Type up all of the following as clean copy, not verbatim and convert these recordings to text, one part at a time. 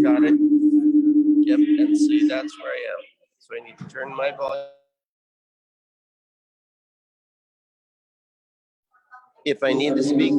Got it? Yep, and see, that's where I am. So I need to turn my volume. If I need to speak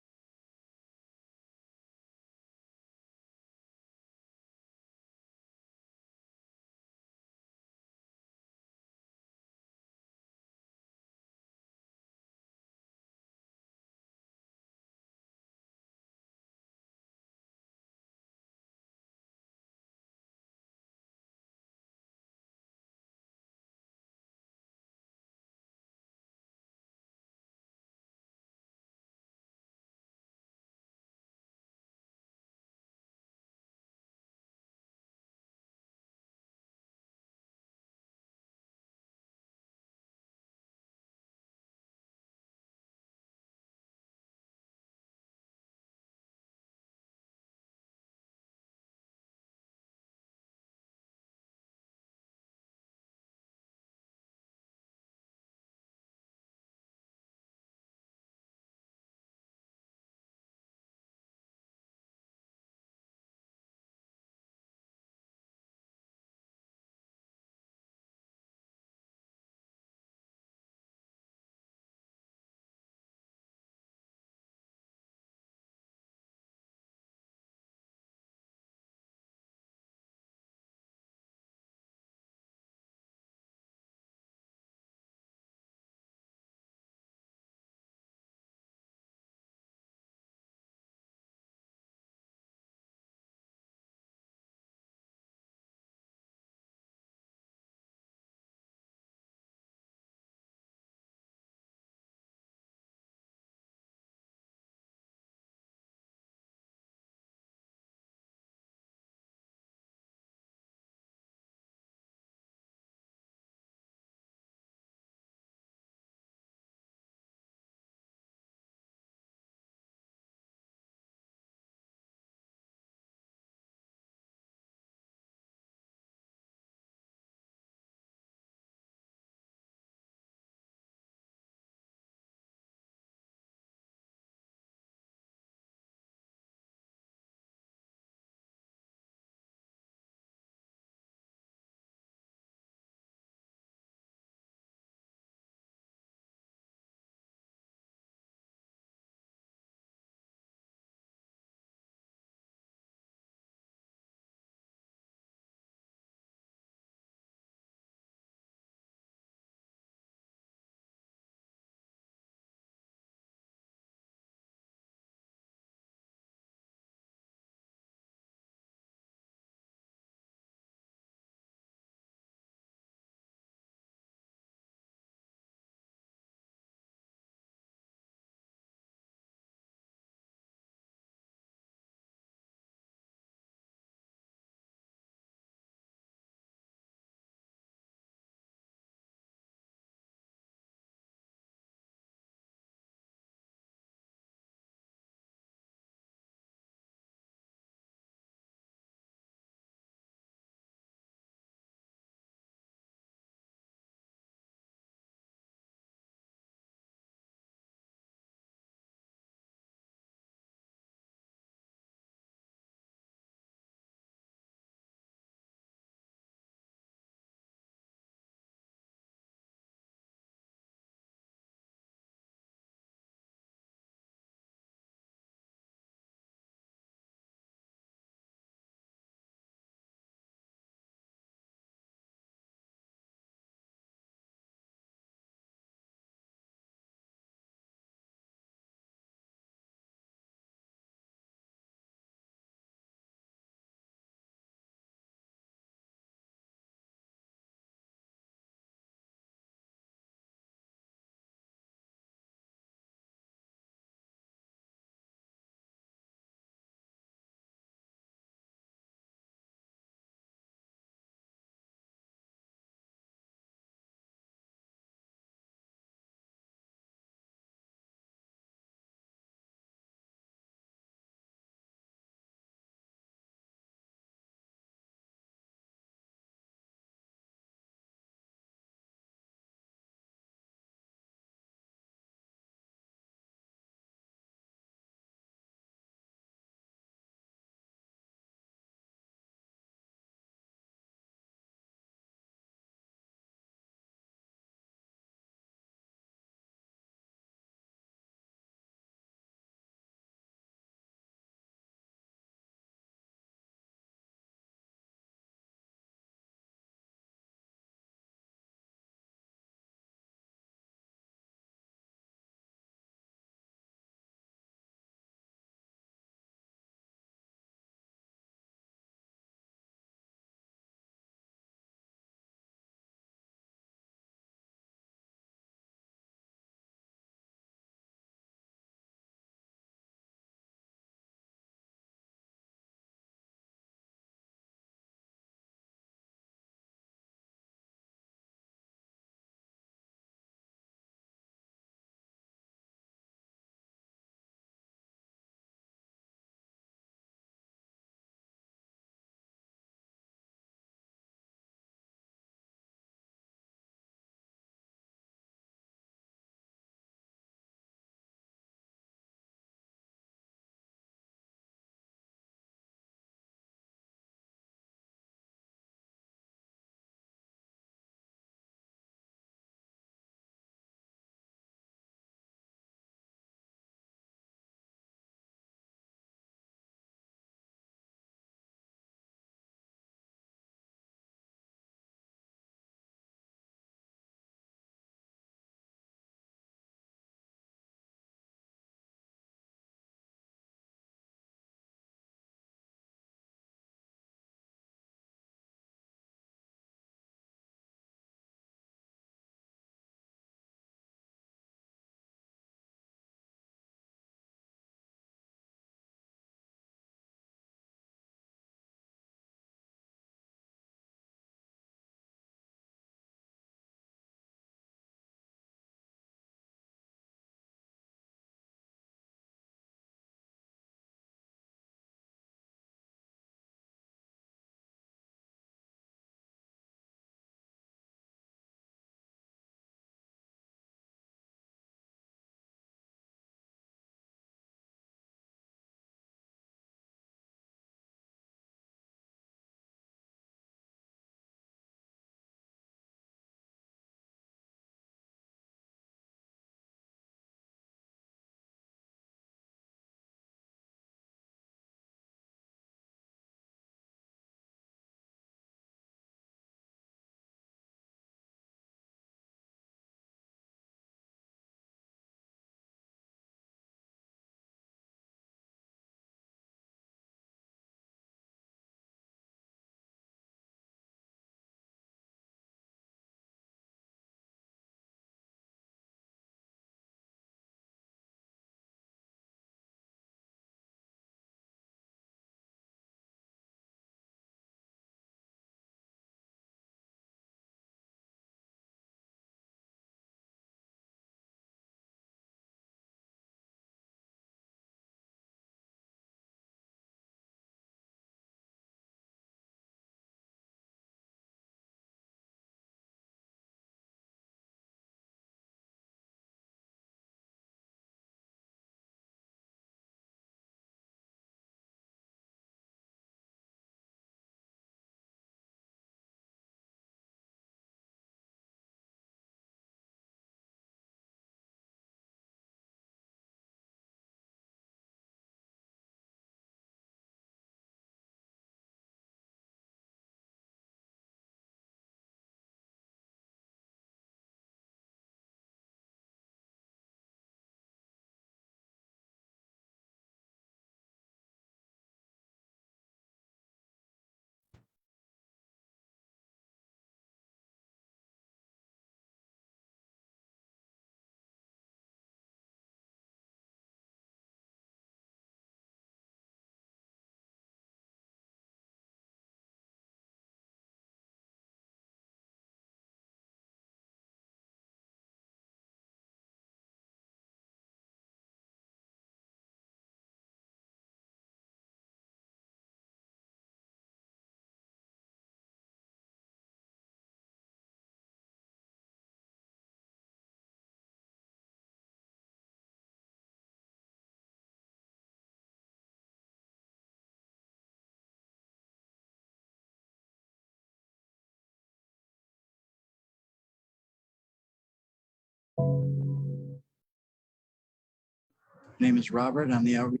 My name is Robert. I'm the outreach.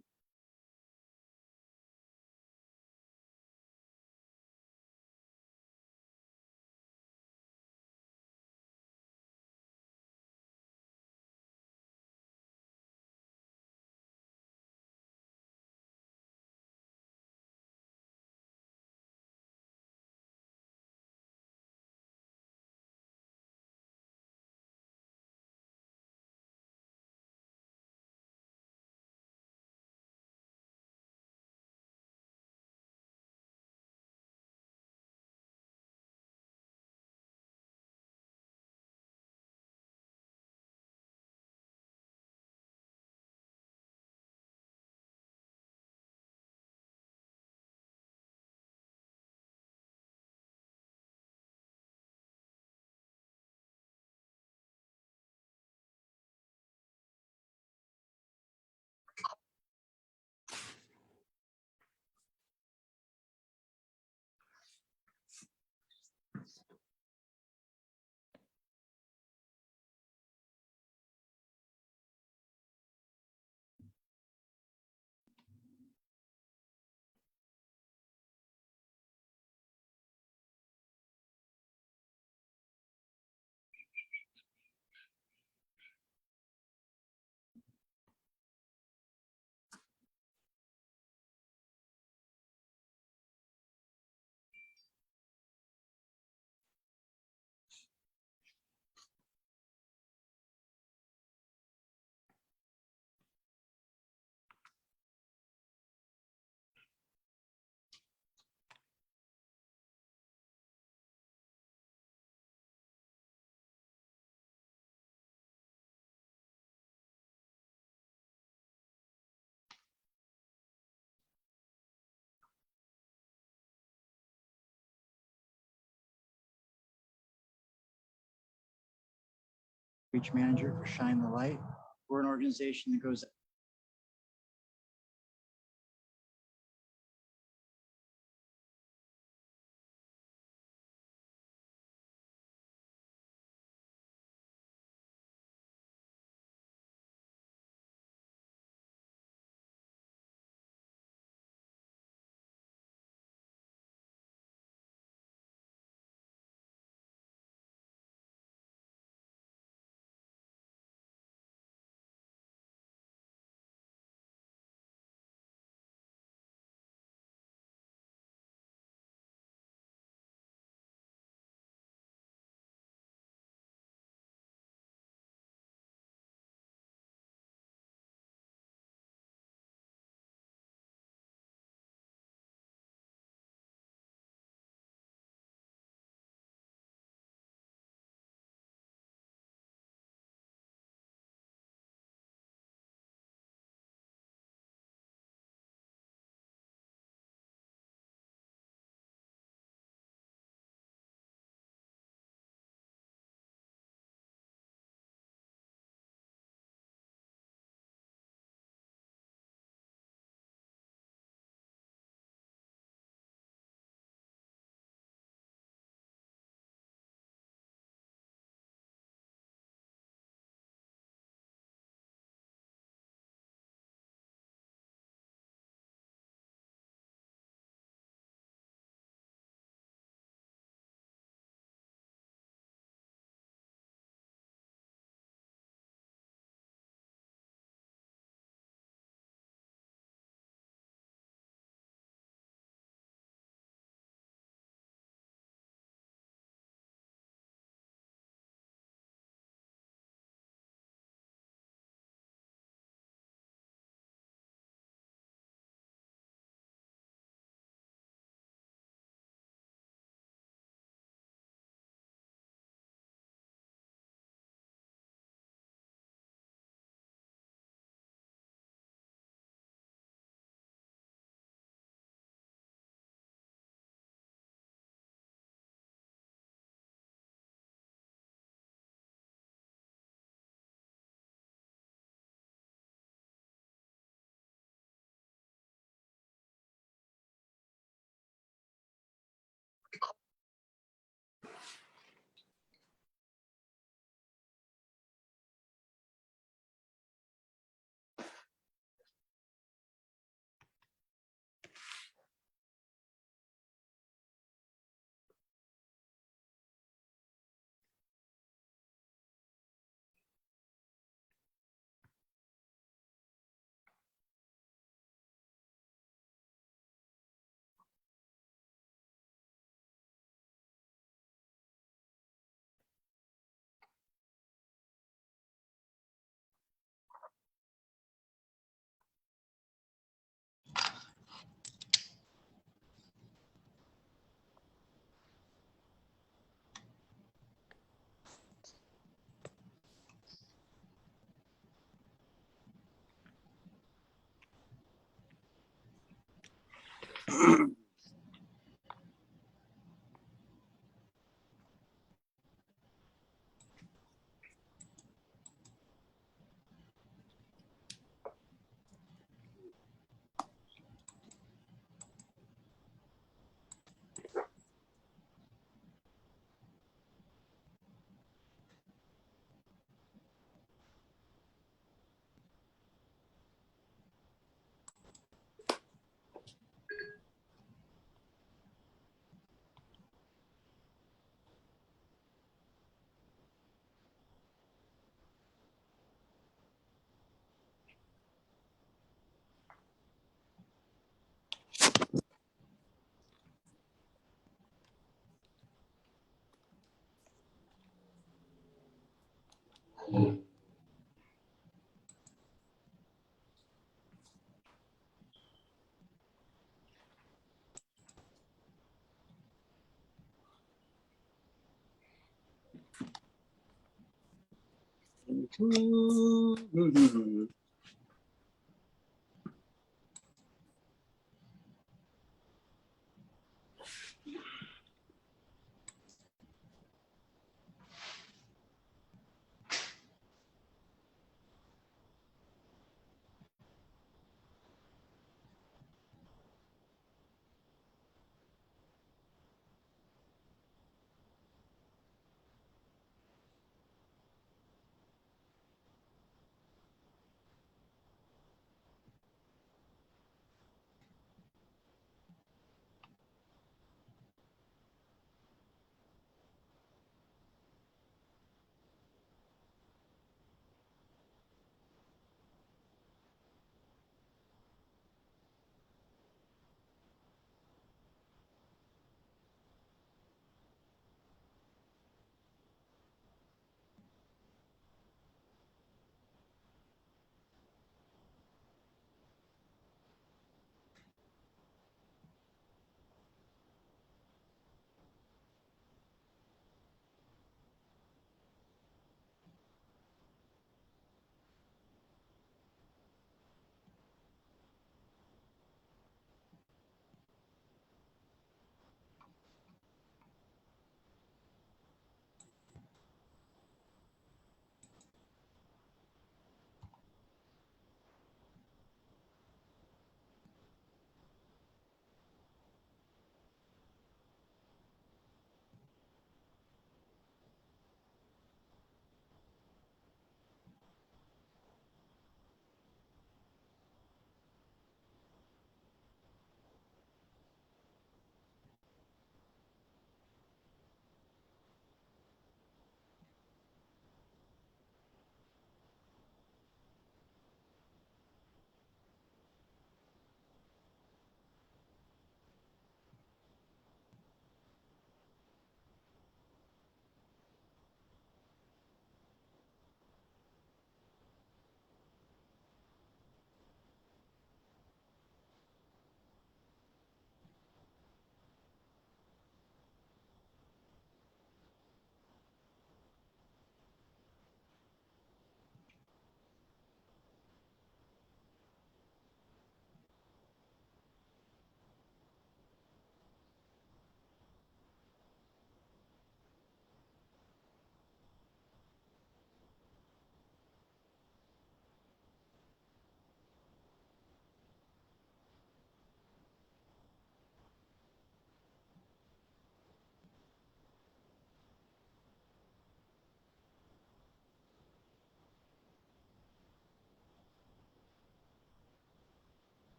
Manager for Shine the Light. We're an organization that goes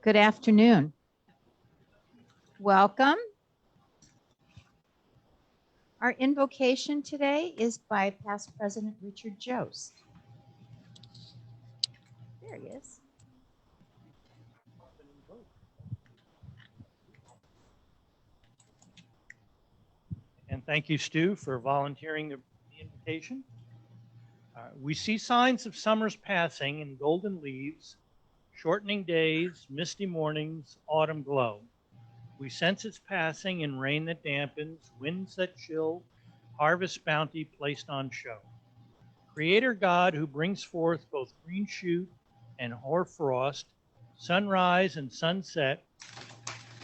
Good afternoon. Welcome. Our invocation today is by past President Richard Jost. There he is. And thank you, Stu, for volunteering the invitation. We see signs of summer's passing in golden leaves, shortening days, misty mornings, autumn glow. We sense its passing in rain that dampens, winds that chill, harvest bounty placed on show. Creator God who brings forth both green shoot and hoar frost, sunrise and sunset,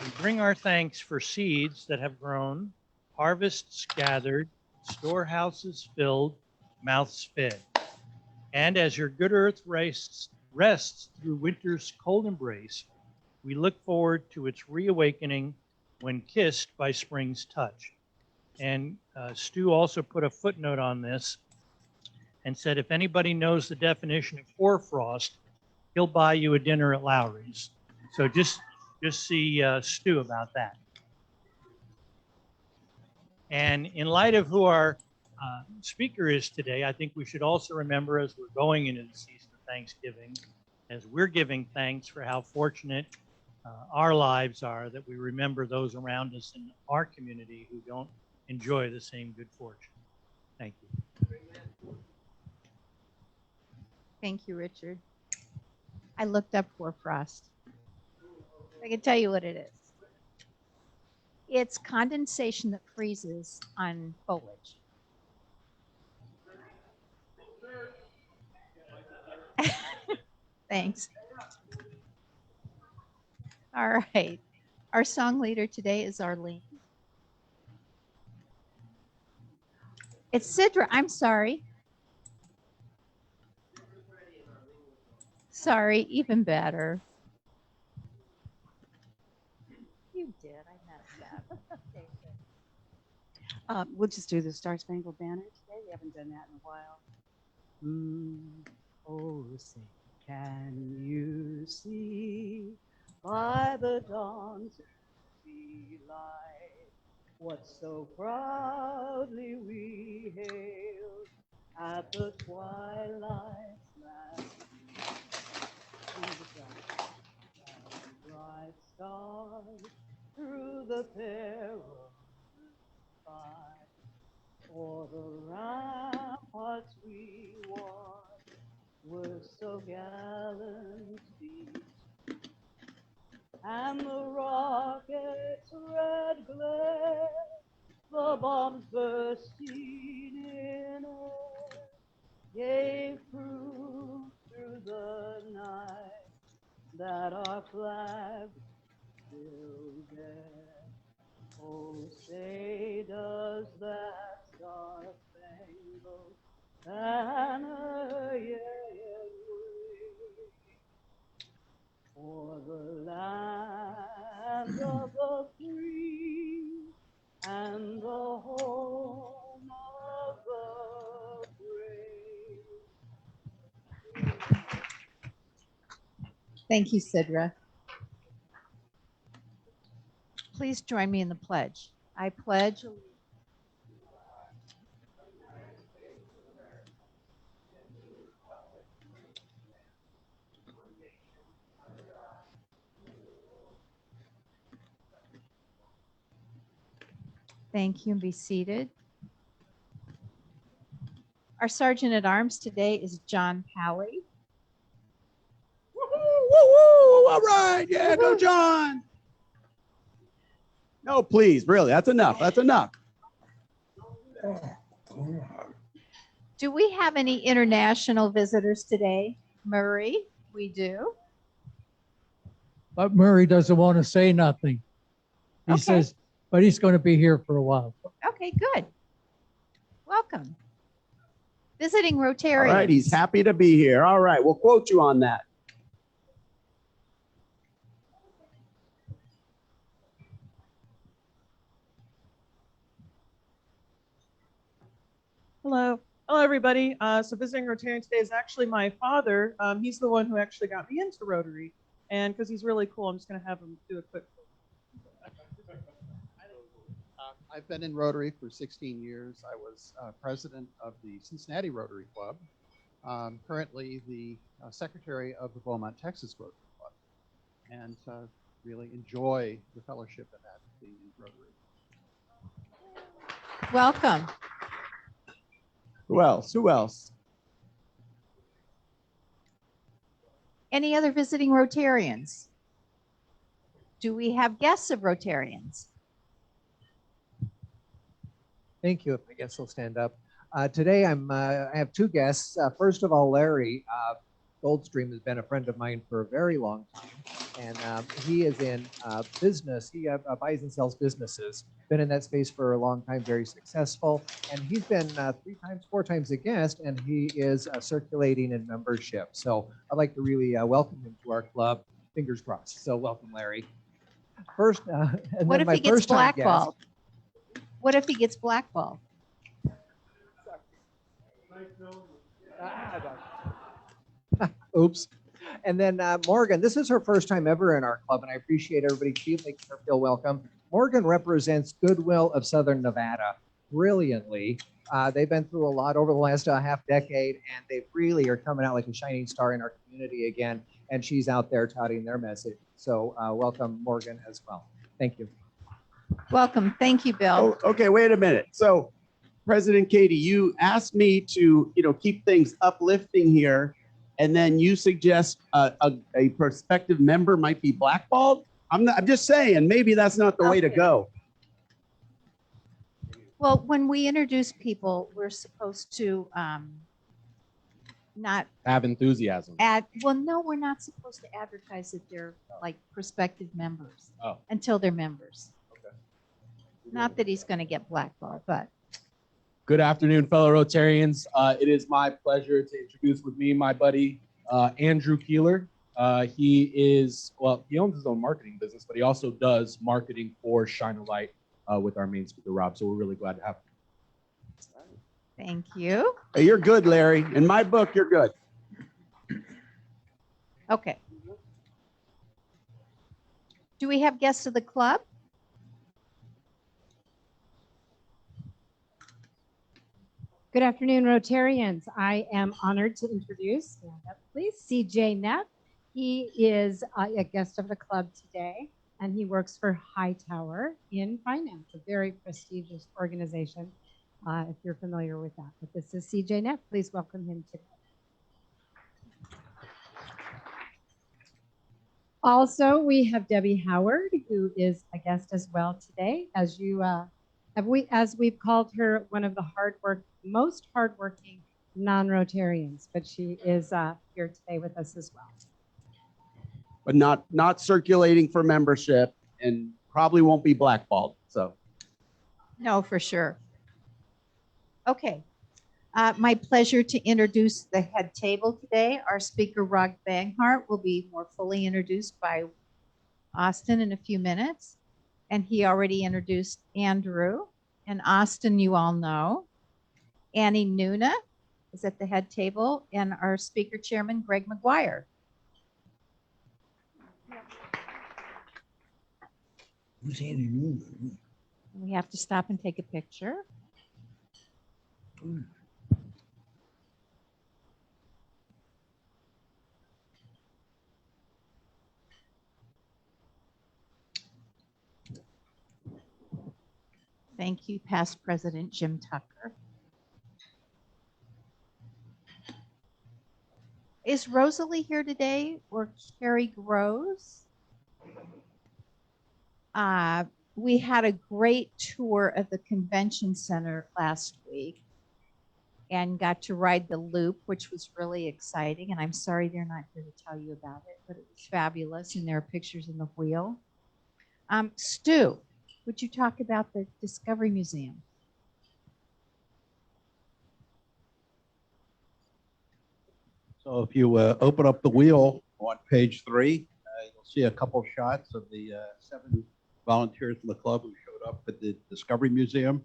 we bring our thanks for seeds that have grown, harvests gathered, storehouses filled, mouths fed. And as your good earth rests through winter's cold embrace, we look forward to its reawakening when kissed by spring's touch. And Stu also put a footnote on this and said, if anybody knows the definition of hoarfrost, he'll buy you a dinner at Lowry's. So just see Stu about that. And in light of who our speaker is today, I think we should also remember, as we're going into the season of Thanksgiving, as we're giving thanks for how fortunate our lives are, that we remember those around us in our community who don't enjoy the same good fortune. Thank you. Thank you, Richard. I looked up hoarfrost. I can tell you what it is. It's condensation that freezes on foliage. Thanks. All right. Our song leader today is Arlene. It's Sidra. I'm sorry. Sorry, even better. You did. I messed up. Okay, good. We'll just do the Star Spangled Banner today. We haven't done that in a while. Oh, say, can you see by the dawn's early light what so proudly we hailed at the twilight's last bright stars through the perilous fight, for the ramparts we watched were so gallantly, and the rocket's red glare, the bombs bursting in air, gave proof through the night that our flag still there. Oh, say does that star-spangled banner yet wave for the land of the free and the home of the brave. Thank you, Sidra. Please join me in the pledge. I pledge allegiance. Thank you, and be seated. Our Sergeant at Arms today is John Pally. Woo-hoo, all right, yeah, go John. No, please, really, that's enough. That's enough. Do we have any international visitors today? Murray, we do. But Murray doesn't want to say nothing. He Okay. says, but he's going to be here for a while. Okay, good. Welcome. Visiting All Rotarians. right, he's happy to be here. All right, we'll quote you on that. Hello. Hello, everybody. So visiting Rotarian today is actually my father. He's the one who actually got me into Rotary. And because he's really cool, I'm just going to have him do a quick. I've been in Rotary for 16 years. I was president of the Cincinnati Rotary Club. Currently the secretary of the Beaumont, Texas Rotary Club. And really enjoy the fellowship in that, being in Rotary. Welcome. Who else? Who else? Any other visiting Rotarians? Do we have guests of Rotarians? Thank you. I guess I'll stand up. Today I have two guests. First of all, Larry Goldstream has been a friend of mine for a very long time, and he is in business. He buys and sells businesses. Been in that space for a long time, very successful, and he's been 4 times a guest, and he is circulating in membership. So I'd like to really welcome him to our club. Fingers crossed. So welcome, Larry. First, and What then if my he gets first time guest- blackballed? What if he gets blackballed? Oops. And then Morgan, this is her first time ever in our club, and I appreciate everybody making her feel welcome. Morgan represents Goodwill of Southern Nevada brilliantly. They've been through a lot over the last half decade, and they really are coming out like a shining star in our community again, and she's out there touting their message. So welcome, Morgan, as well. Thank you. Welcome. Thank you, Bill. Oh, okay, wait a minute. So, President Katie, you asked me to, keep things uplifting here, and then you suggest a prospective member might be blackballed. I'm just saying, maybe that's not the way to go. Well, when we introduce people, we're supposed to not Have enthusiasm. no, we're not supposed to advertise that they're like prospective members Oh. until they're members. Okay. Not that he's going to get blackballed, but Good afternoon, fellow Rotarians. It is my pleasure to introduce with me my buddy, Andrew Keeler. He owns his own marketing business, but he also does marketing for Shine a Light with our main speaker, Rob. So we're really glad to have him. thank you. Hey, you're good, Larry. In my book, you're good. Okay. Do we have guests of the club? Good afternoon, Rotarians. I am honored to introduce, stand up please, CJ Neff. He is a guest of the club today, and he works for Hightower in finance, a very prestigious organization, if you're familiar with that. But this is CJ Neff. Please welcome him today. Also, we have Debbie Howard, who is a guest as well today. As we've called her one of the most hardworking non-Rotarians, but she is here today with us as well. But not circulating for membership, and probably won't be blackballed. So, No, for sure. Okay. My pleasure to introduce the head table today. Our speaker, Rod Banghart, will be more fully introduced by Austin in a few minutes. And he already introduced Andrew. And Austin, you all know. Annie Nuna is at the head table, and our speaker chairman, Greg McGuire. Who's Annie Newman? We have to stop and take a picture. Thank you, past President Jim Tucker. Is Rosalie here today, or Carrie Groves? We had a great tour of the convention center last week and got to ride the loop, which was really exciting. And I'm sorry they're not here to tell you about it, but it was fabulous. And there are pictures in the wheel. Stu, would you talk about the Discovery Museum? So if you open up the wheel on page 3, you'll see a couple shots of the 7 volunteers from the club who showed up at the Discovery Museum.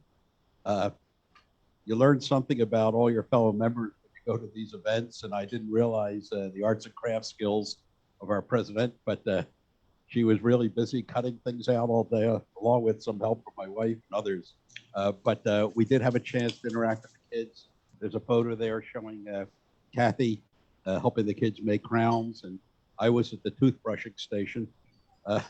you learn something about all your fellow members when you go to these events. And I didn't realize the arts and crafts skills of our president, but she was really busy cutting things out all day, along with some help from my wife and others. But we did have a chance to interact with the kids. There's a photo there showing Kathy helping the kids make crowns, and I was at the toothbrushing station. I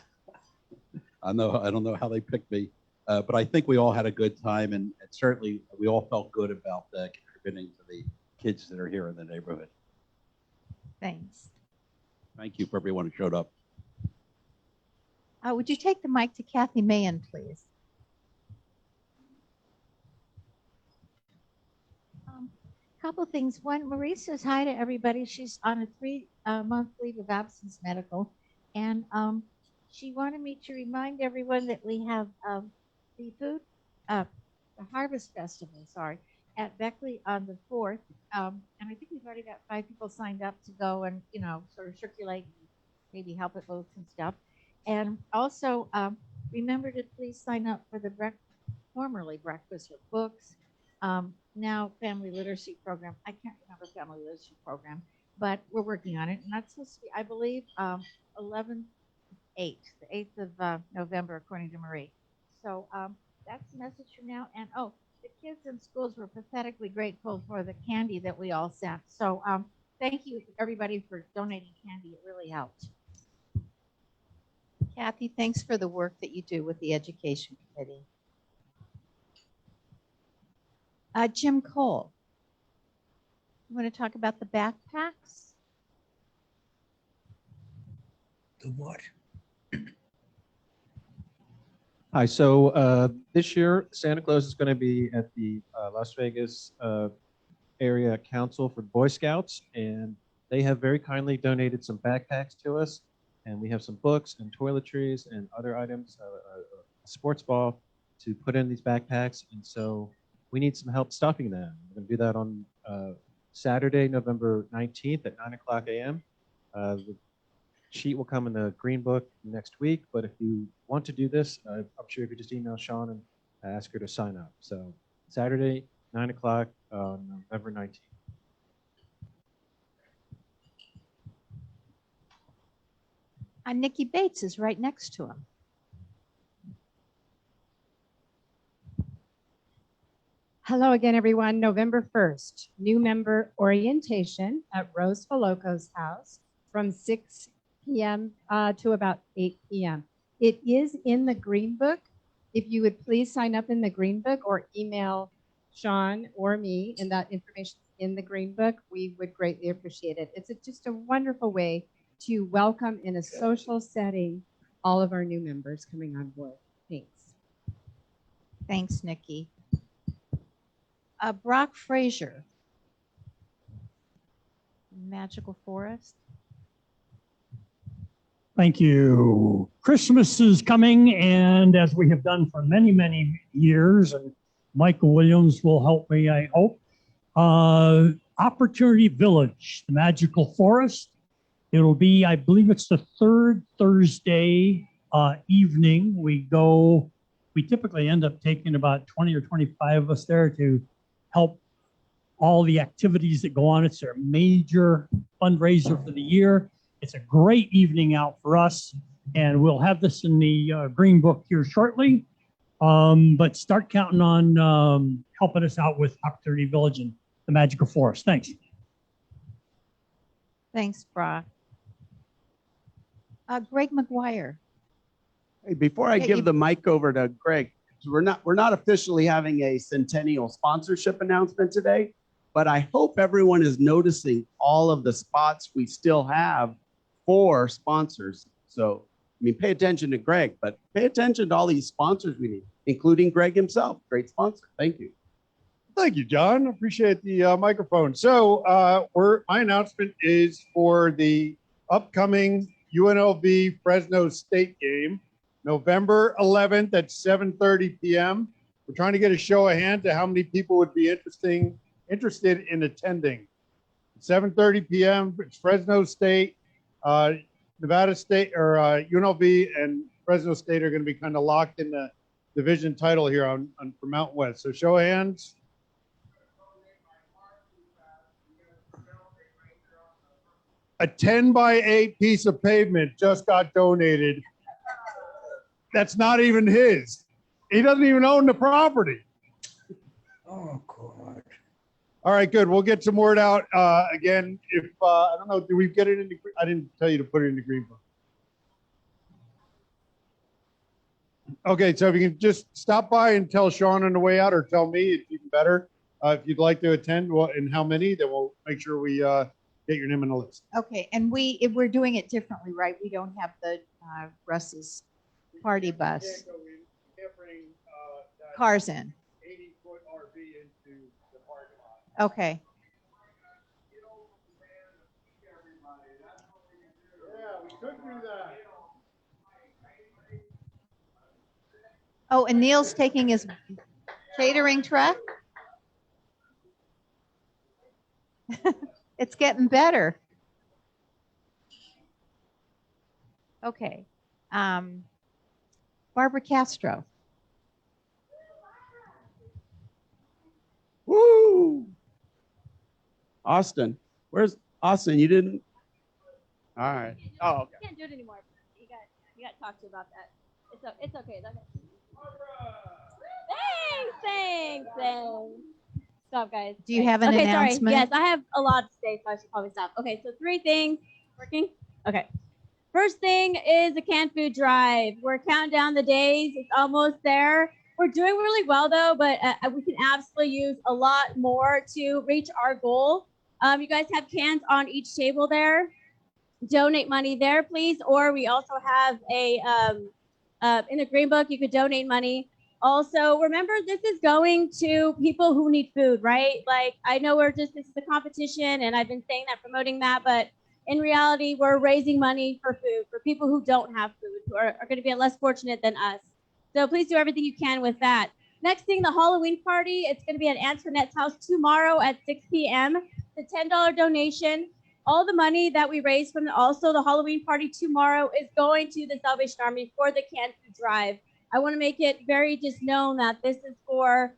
don't know how they picked me, but I think we all had a good time, and certainly we all felt good about contributing to the kids that are here in the neighborhood. Thanks. Thank you for everyone who showed up. Would you take the mic to Kathy Mahan, please? Couple things. One, Marie says hi to everybody. She's on a 3-month leave of absence medical. And she wanted me to remind everyone that we have the Harvest Festival, at Beckley on the 4th. And I think we've already got 5 people signed up to go and, sort of circulate, maybe help at booths and stuff. And also remember to please sign up for the formerly Breakfast with Books, now Family Literacy Program. I can't remember Family Literacy Program, but we're working on it. And that's supposed to be, I believe, 11/8, the 8th of November, according to Marie. So that's the message for now. And the kids in schools were pathetically grateful for the candy that we all sent. So thank you, everybody, for donating candy. It really helped. Kathy, thanks for the work that you do with the Education Committee. Jim Cole, you want to talk about the backpacks? The what? Hi, so this year Santa Claus is going to be at the Las Vegas Area Council for Boy Scouts, and they have very kindly donated some backpacks to us, and we have some books and toiletries and other items, a sports ball to put in these backpacks, and so we need some help stuffing them. We're going to do that on Saturday, November 19th at 9:00 a.m. The sheet will come in the Green Book next week, but if you want to do this, I'm sure you could just email Sean and ask her to sign up. So Saturday, 9:00 on November 19th. Nikki Bates is right next to him. Hello again, everyone. November 1st, new member orientation at Rose Faloco's house from 6 p.m. To about 8 p.m. It is in the Green Book. If you would please sign up in the Green Book or email Sean or me, and that information in the Green Book, we would greatly appreciate it. It's just a wonderful way to welcome in a social setting all of our new members coming on board. Thanks. Thanks, Nikki. Brock Frazier, Magical Forest. Thank you. Christmas is coming, and as we have done for many, many years, and Michael Williams will help me, I hope, Opportunity Village, the Magical Forest. It'll be, I believe it's the 3rd Thursday evening. We typically end up taking about 20 or 25 of us there to help all the activities that go on. It's their major fundraiser for the year. It's a great evening out for us, and we'll have this in the Green Book here shortly. But start counting on helping us out with Opportunity Village and the Magical Forest. Thanks. Thanks, Brock. Greg McGuire. Hey, before I give the mic over to Greg, we're not officially having a centennial sponsorship announcement today, but I hope everyone is noticing all of the spots we still have for sponsors. So, I mean, pay attention to Greg, but pay attention to all these sponsors we need, including Greg himself. Great sponsor. Thank you. Thank you, John. Appreciate the microphone. So my announcement is for the upcoming UNLV Fresno State game, November 11th at 7:30 p.m. We're trying to get a show of hands to how many people would be interested in attending. 7:30 p.m. It's Fresno State, Nevada State, or UNLV and Fresno State are going to be kind of locked in the division title here on for Mountain West. So show of hands. a 10 by 8 piece of pavement just got donated. That's not even his. He doesn't even own the property. Oh, God. All right, good. We'll get some word out again. If I don't know, do we get it in the? I didn't tell you to put it in the green book. Okay, so if you can just stop by and tell Sean on the way out, or tell me, it's even better. If you'd like to attend, well, and how many, then we'll make sure we get your name on the list. Okay, and we're doing it differently, right? We don't have the Russ's party bus cars in. 80-foot RV into the parking lot. Okay. Yeah, we could do that. Oh, and Neil's taking his catering truck. It's getting better. Okay. Barbara Castro. Woo! Austin. Where's Austin? You didn't? All right. Oh, okay. Can't do it anymore. You got to talk to you about that. It's okay. Thanks. Stop, guys. Do you have an announcement? Sorry. Yes, I have a lot to say, so I should probably stop. Okay, so 3 things. Working? Okay. First thing is the canned food drive. We're counting down the days. It's almost there. We're doing really well, though, but we can absolutely use a lot more to reach our goal. You guys have cans on each table there. Donate money there, please. Or we also have a, in the green book, you could donate money. Also, remember, this is going to people who need food, right? Like, I know this is a competition, and I've been saying that, promoting that, but in reality, we're raising money for food, for people who don't have food, who are going to be less fortunate than us. So please do everything you can with that. Next thing, the Halloween party. It's going to be at Antoinette's house tomorrow at 6 p.m. It's a $10 donation. All the money that we raise from also the Halloween party tomorrow is going to the Salvation Army for the canned food drive. I want to make it very just known that this is for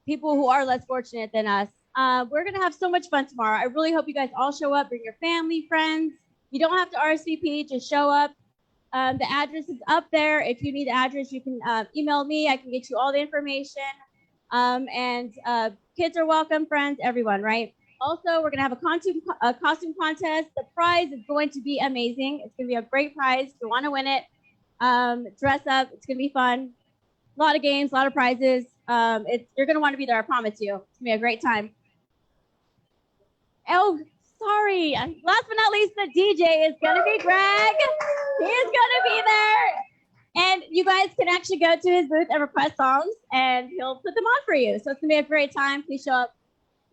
people who are less fortunate than us. We're going to have so much fun tomorrow. I really hope you guys all show up, bring your family, friends. You don't have to RSVP, just show up. The address is up there. If you need the address, you can email me. I can get you all the information. Kids are welcome, friends, everyone, right? Also, we're going to have a costume contest. The prize is going to be amazing. It's going to be a great prize. If you want to win it, dress up. It's going to be fun. A lot of games, a lot of prizes. You're going to want to be there, I promise you. It's going to be a great time. Oh, sorry. Last but not least, the DJ is going to be Greg. He is going to be there. And you guys can actually go to his booth and request songs, and he'll put them on for you. So it's going to be a great time. Please show up.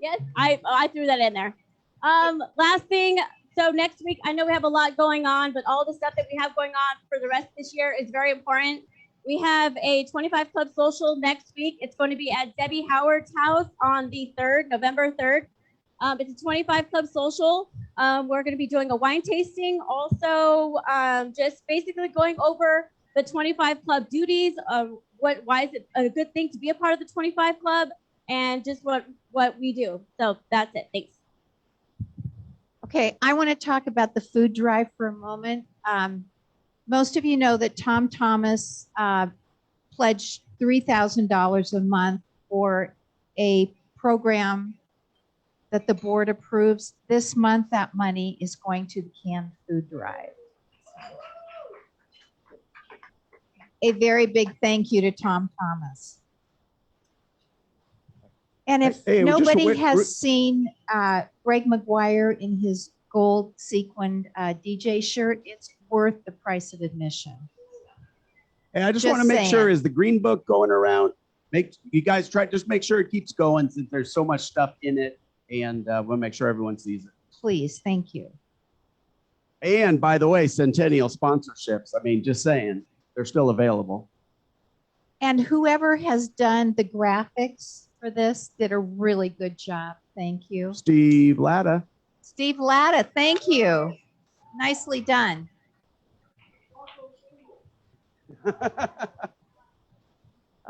Yes, I threw that in there. Last thing. So next week, I know we have a lot going on, but all the stuff that we have going on for the rest of this year is very important. We have a 25 Club social next week. It's going to be at Debbie Howard's house on the 3rd, November 3rd. It's a 25 Club social. We're going to be doing a wine tasting. Also, just basically going over the 25 Club duties. Why is it a good thing to be a part of the 25 Club, and just what we do. So that's it. Thanks. Okay, I want to talk about the food drive for a moment. Most of you know that Tom Thomas pledged $3,000 a month for a program that the board approves. This month, that money is going to the canned food drive. A very big thank you to Tom Thomas. And if nobody has seen Greg McGuire in his gold sequined DJ shirt, it's worth the price of admission. Hey, I just want to make sure, is the green book going around? You guys just make sure it keeps going, since there's so much stuff in it, and we'll make sure everyone sees it. Please, thank you. And by the way, Centennial sponsorships, I mean, just saying, they're still available. And whoever has done the graphics for this did a really good job. Thank you. Steve Latta. Steve Latta, thank you. Nicely done.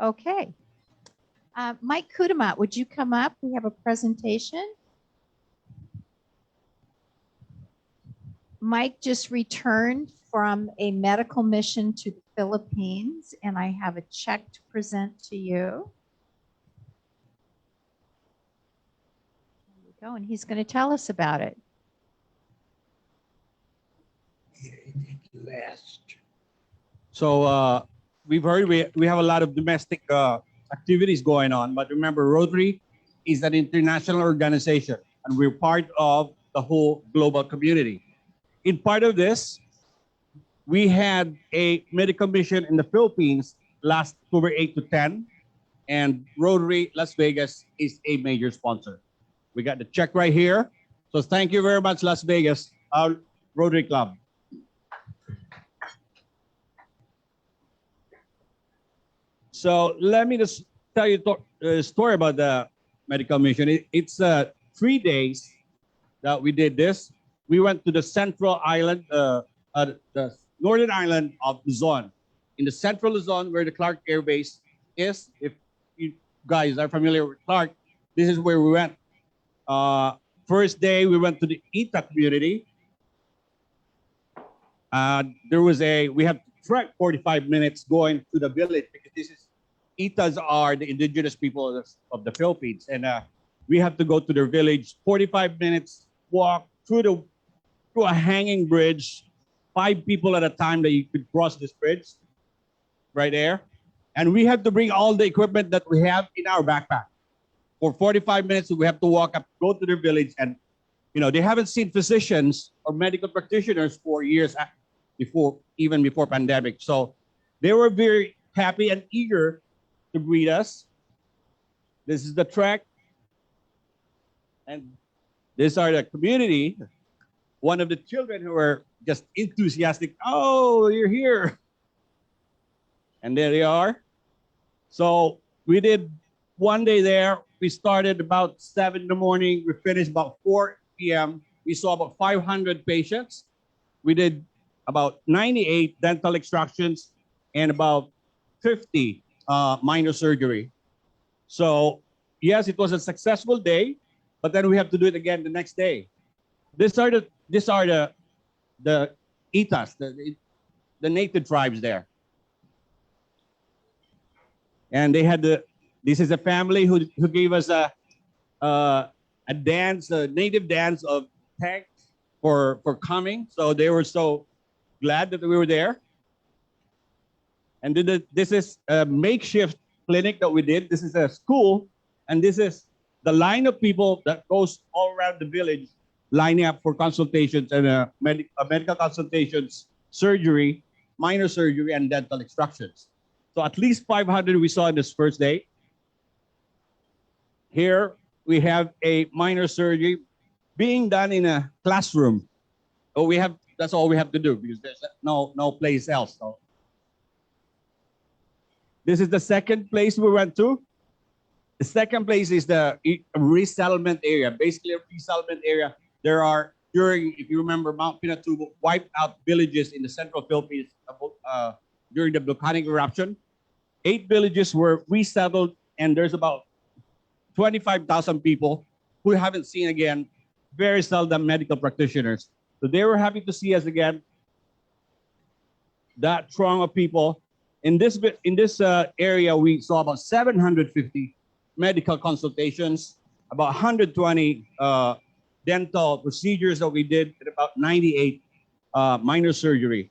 Okay. Mike Kudamat, would you come up? We have a presentation. Mike just returned from a medical mission to the Philippines, and I have a check to present to you. There you go, and he's going to tell us about it. So we've heard we have a lot of domestic activities going on, but remember, Rotary is an international organization, and we're part of the whole global community. In part of this, we had a medical mission in the Philippines last October 8 to 10, and Rotary Las Vegas is a major sponsor. We got the check right here. So thank you very much, Las Vegas, our Rotary Club. So let me just tell you a story about the medical mission. It's 3 days that we did this. We went to the central island, the northern island of Luzon. In the central Luzon, where the Clark Air Base is, if you guys are familiar with Clark, this is where we went. First day, we went to the Ita community. We have to trek 45 minutes going to the village because Itas are the indigenous people of the Philippines. And we have to go to their village, 45 minutes walk through a hanging bridge, 5 people at a time that you could cross this bridge right there. And we have to bring all the equipment that we have in our backpack. For 45 minutes, we have to walk up, go to their village, and they haven't seen physicians or medical practitioners for years even before pandemic. So they were very happy and eager to greet us. This is the trek. And these are the community. One of the children who were just enthusiastic. Oh, you're here. And there they are. So we did one day there. We started about 7 in the morning. We finished about 4 p.m. We saw about 500 patients. We did about 98 dental extractions and about 50 minor surgery. So yes, it was a successful day, but then we have to do it again the next day. These are the Itas, the native tribes there. And they had this is a family who gave us a dance, a native dance of thanks for coming. So they were so glad that we were there. And this is a makeshift clinic that we did. This is a school, and this is the line of people that goes all around the village lining up for consultations and medical consultations, surgery, minor surgery, and dental extractions. So at least 500 we saw in this first day. Here we have a minor surgery being done in a classroom. So that's all we have to do because there's no place else. So this is the second place we went to. The second place is the resettlement area. Basically, a resettlement area. There are, if you remember, Mount Pinatubo wiped out villages in the central Philippines during the volcanic eruption. 8 villages were resettled, and there's about 25,000 people who haven't seen again, very seldom medical practitioners. So they were happy to see us again. That throng of people. In this area, we saw about 750 medical consultations, about 120 dental procedures that we did, and about 98 minor surgery.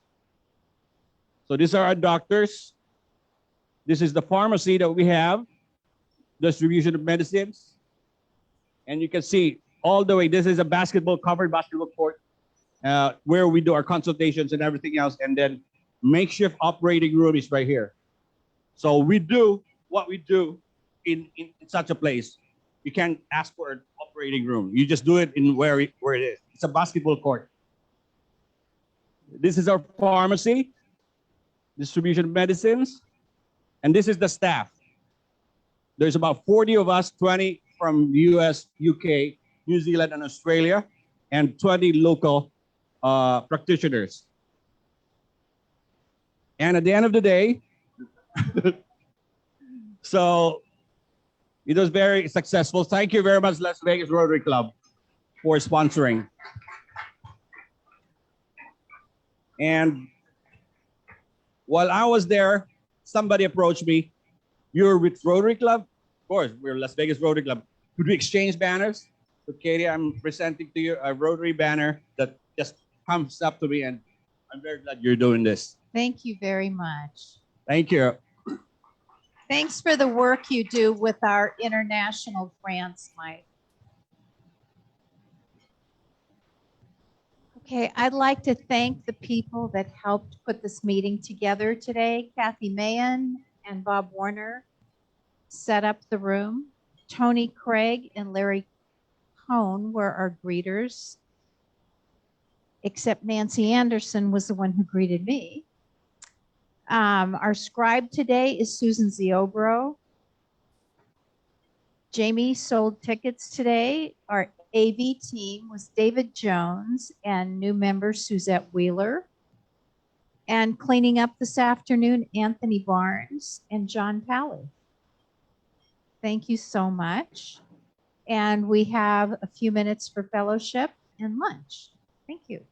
So these are our doctors. This is the pharmacy that we have, distribution of medicines. And you can see all the way, this is a covered basketball court where we do our consultations and everything else. And then makeshift operating room is right here. So we do what we do in such a place. You can't ask for an operating room. You just do it in where it is. It's a basketball court. This is our pharmacy, distribution of medicines. And this is the staff. There's about 40 of us, 20 from US, UK, New Zealand, and Australia, and 20 local practitioners. And at the end of the day, so it was very successful. Thank you very much, Las Vegas Rotary Club, for sponsoring. And while I was there, somebody approached me. You're with Rotary Club? Of course, we're Las Vegas Rotary Club. Could we exchange banners? So Katie, I'm presenting to you a Rotary banner that just comes up to me, and I'm very glad you're doing this. Thank you very much. Thank you. Thanks for the work you do with our international friends, Mike. Okay, I'd like to thank the people that helped put this meeting together today. Kathy Mahan and Bob Warner set up the room. Tony Craig and Larry Cohn were our greeters, except Nancy Anderson was the one who greeted me. Our scribe today is Susan Ziobro. Jamie sold tickets today. Our AV team was David Jones and new member Suzette Wheeler. And cleaning up this afternoon, Anthony Barnes and John Pally. Thank you so much. And we have a few minutes for fellowship and lunch. Thank you.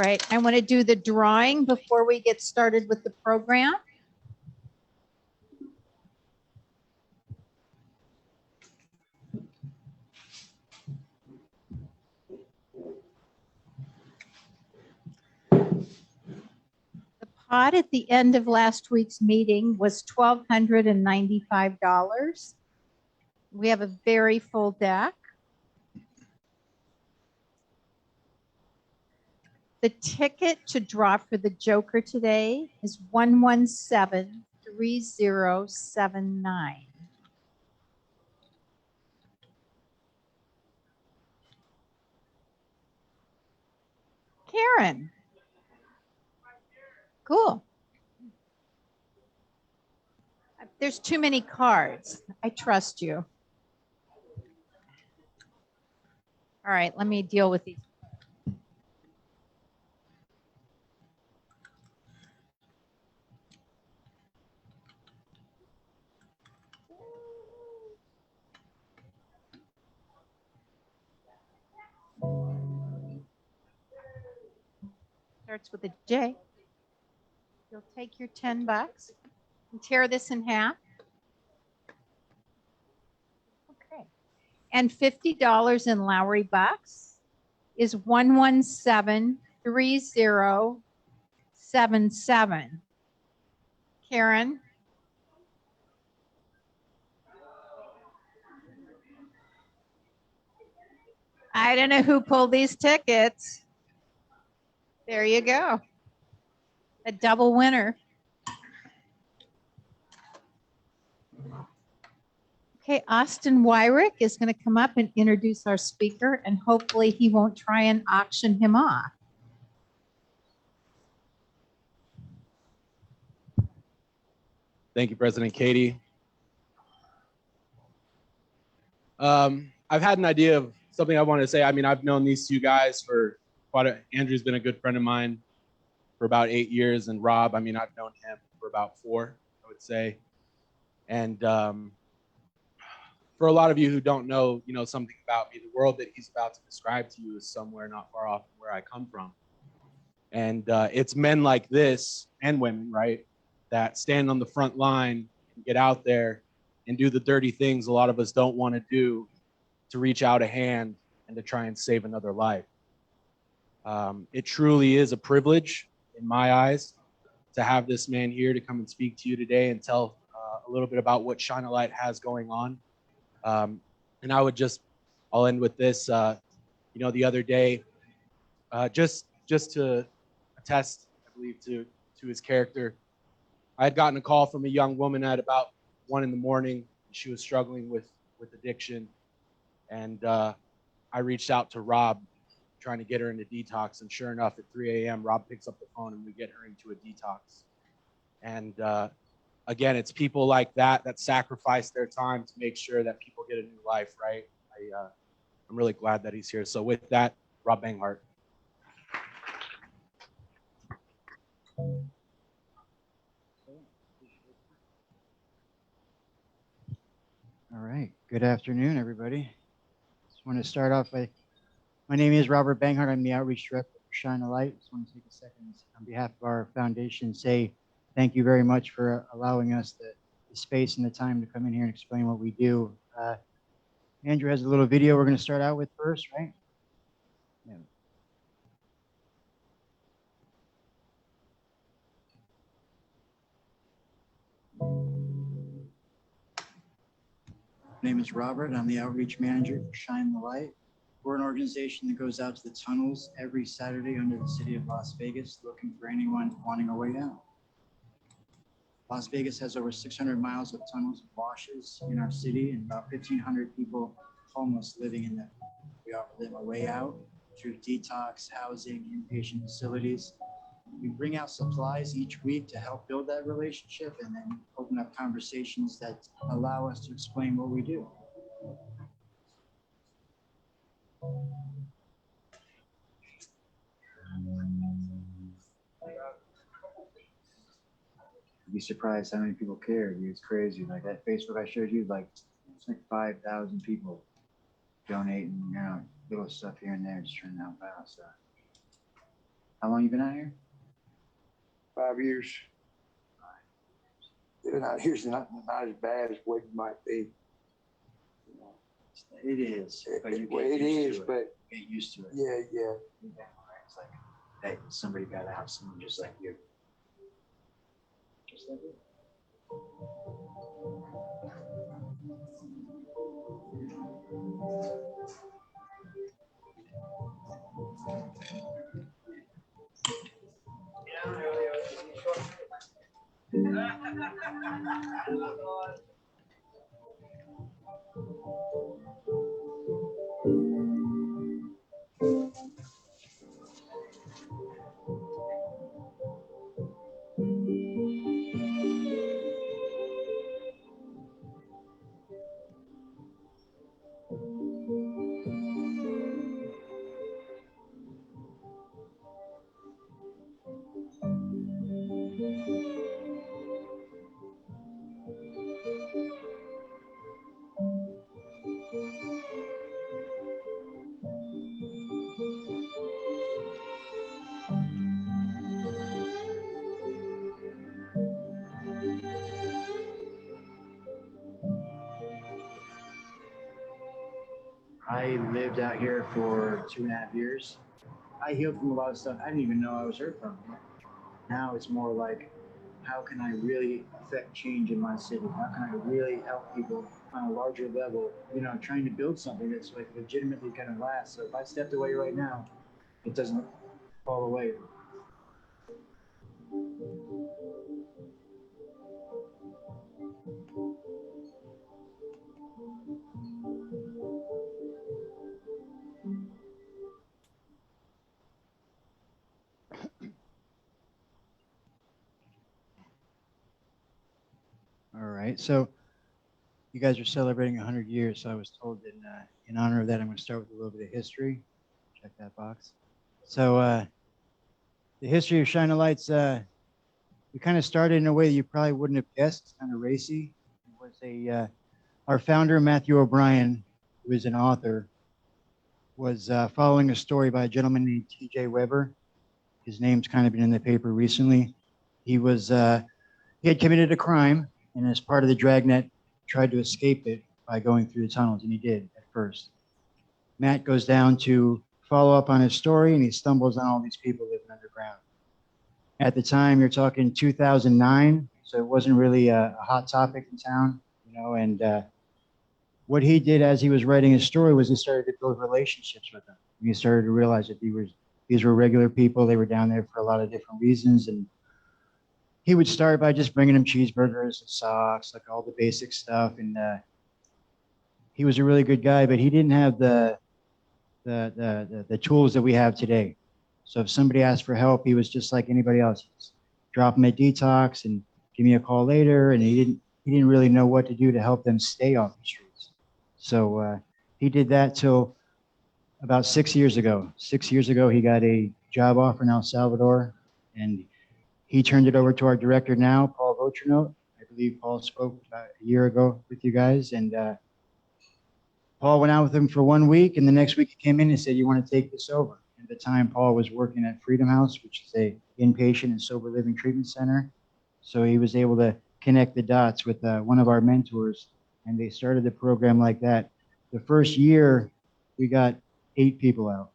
right, I want to do the drawing before we get started with the program. The pot at the end of last week's meeting was $1,295. We have a very full deck. The ticket to draw for the Joker today is 1173079. Karen. Cool. There's too many cards. I trust you. All right, let me deal with these. Starts with a J. You'll take your $10 and tear this in half. Okay. And $50 in Lowry bucks is 1173077. Karen. I don't know who pulled these tickets. There you go. A double winner. Okay, Austin Wyrick is going to come up and introduce our speaker, and hopefully he won't try and auction him off. Thank you, President Katie. I've had an idea of something I wanted to say. I mean, I've known these two guys for Andrew's been a good friend of mine for about 8 years, and Rob, I mean, I've known him for about 4, I would say. And for a lot of you who don't know, something about me, the world that he's about to describe to you is somewhere not far off from where I come from. And it's men like this, and women, right, that stand on the front line and get out there and do the dirty things a lot of us don't want to do, to reach out a hand and to try and save another life. It truly is a privilege in my eyes to have this man here to come and speak to you today and tell a little bit about what Shine a Light has going on. And I'll end with this. The other day, just to attest, I believe, to his character, I had gotten a call from a young woman at about 1 a.m. She was struggling with addiction, and I reached out to Rob, trying to get her into detox. And sure enough, at 3 a.m., Rob picks up the phone and we get her into a detox. And again, it's people like that sacrifice their time to make sure that people get a new life, right? I'm really glad that he's here. So with that, Rob Banghart. All right. Good afternoon, everybody. Just want to start off by, my name is Robert Banghart. I'm the Outreach Director for Shine a Light. Just want to take a second on behalf of our foundation, say thank you very much for allowing us the space and the time to come in here and explain what we do. Andrew has a little video we're going to start out with first, right? Yeah. My name is Robert. I'm the Outreach Manager for Shine the Light. We're an organization that goes out to the tunnels every Saturday under the city of Las Vegas, looking for anyone wanting a way out. Las Vegas has over 600 miles of tunnels and washes in our city, and about 1,500 people homeless living in them. We offer them a way out through detox, housing, inpatient facilities. We bring out supplies each week to help build that relationship, and then open up conversations that allow us to explain what we do. You'd be surprised how many people care. It's crazy. Like that Facebook I showed you, it's like 5,000 people donating, little stuff here and there, just trying to help out. So How long you been out here? 5 years. Living out here's not as bad as what it might be. It is, but you Well, get it used is, to it. but Get used to it. yeah. It's like, hey, somebody got to have someone just like you. Just like you. I lived out here for 2.5 years. I healed from a lot of stuff I didn't even know I was hurt from. Now it's more like, how can I really affect change in my city? How can I really help people on a larger level? You know, trying to build something that's like legitimately going to last. So if I stepped away right now, it doesn't fall away. All right, so you guys are celebrating 100 years. So I was told in honor of that, I'm going to start with a little bit of history. Check that box. So the history of Shine the Lights, we kind of started in a way that you probably wouldn't have guessed. It's kind of racy. It was our founder, Matthew O'Brien, who is an author, was following a story by a gentleman named T.J. Weber. His name's kind of been in the paper recently. He had committed a crime, and as part of the dragnet, tried to escape it by going through the tunnels, and he did at first. Matt goes down to follow up on his story, and he stumbles on all these people living underground. At the time, you're talking 2009, so it wasn't really a hot topic in town, you know, and what he did as he was writing his story was he started to build relationships with them. And he started to realize that these were regular people. They were down there for a lot of different reasons, and he would start by just bringing them cheeseburgers and socks, like all the basic stuff. And he was a really good guy, but he didn't have the tools that we have today. So if somebody asked for help, he was just like anybody else. Just drop them at detox and give me a call later. And he didn't really know what to do to help them stay off the streets. So he did that till about 6 years ago. 6 years ago, he got a job offer in El Salvador, and he turned it over to our director now, Paul Votrinote. I believe Paul spoke about a year ago with you guys, and Paul went out with him for 1 week, and the next week he came in and said, "You want to take this over?" At the time, Paul was working at Freedom House, which is a inpatient and sober living treatment center. So he was able to connect the dots with one of our mentors, and they started the program like that. The first year, we got 8 people out.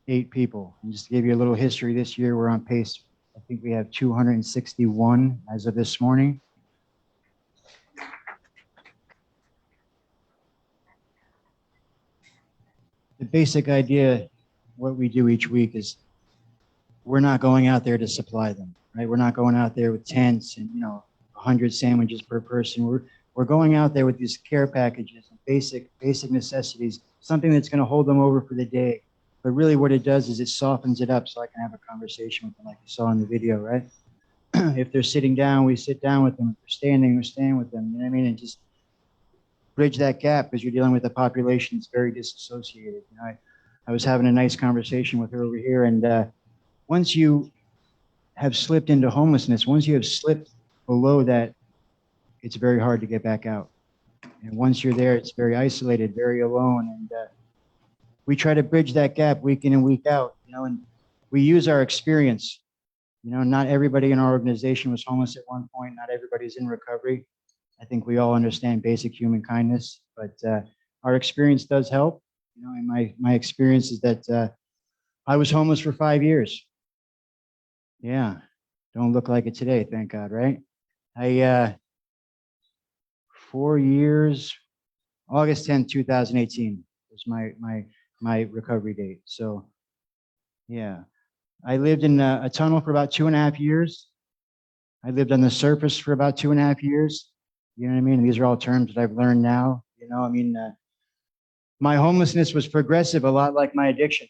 8 people. And just to give you a little history, this year we're on pace. I think we have 261 as of this morning. The basic idea, what we do each week is we're not going out there to supply them, right? We're not going out there with tents and, 100 sandwiches per person. We're going out there with these care packages and basic necessities, something that's going to hold them over for the day. But really what it does is it softens it up so I can have a conversation with them like you saw in the video, right? If they're sitting down, we sit down with them. If they're standing, we stand with them. You know what I mean? And just bridge that gap because you're dealing with a population that's very disassociated. I was having a nice conversation with her over here, and once you have slipped into homelessness, once you have slipped below that, it's very hard to get back out. And once you're there, it's very isolated, very alone. And we try to bridge that gap week in and week out, and we use our experience. You know, not everybody in our organization was homeless at one point. Not everybody's in recovery. I think we all understand basic human kindness, but our experience does help. You know, and my experience is that I was homeless for 5 years. Yeah, don't look like it today, thank God, right? 4 years, August 10th, 2018 was my recovery date. So, yeah, I lived in a tunnel for about 2.5 years. I lived on the surface for about 2.5 years. You know what I mean? These are all terms that I've learned now. You know, I mean, my homelessness was progressive, a lot like my addiction.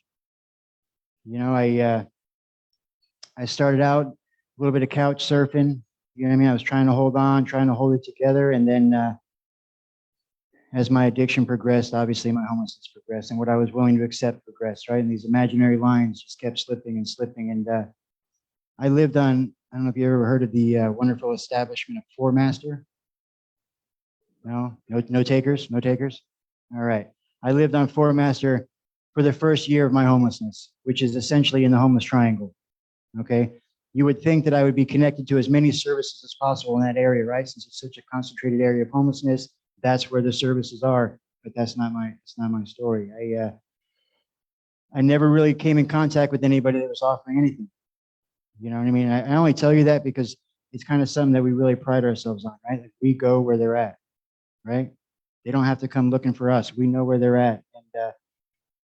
You know, I started out a little bit of couch surfing. You know what I mean? I was trying to hold on, trying to hold it together, and then as my addiction progressed, obviously my homelessness progressed, and what I was willing to accept progressed, right? And these imaginary lines just kept slipping and slipping. And I lived on, I don't know if you ever heard of the wonderful establishment of Four Master. No takers, no takers. All right. I lived on Four Master for the first year of my homelessness, which is essentially in the homeless triangle. Okay. You would think that I would be connected to as many services as possible in that area, right? Since it's such a concentrated area of homelessness, that's where the services are. But that's not my story. I never really came in contact with anybody that was offering anything. You know what I mean? I only tell you that because it's kind of something that we really pride ourselves on, right? Like we go where they're at, right? They don't have to come looking for us. We know where they're at. And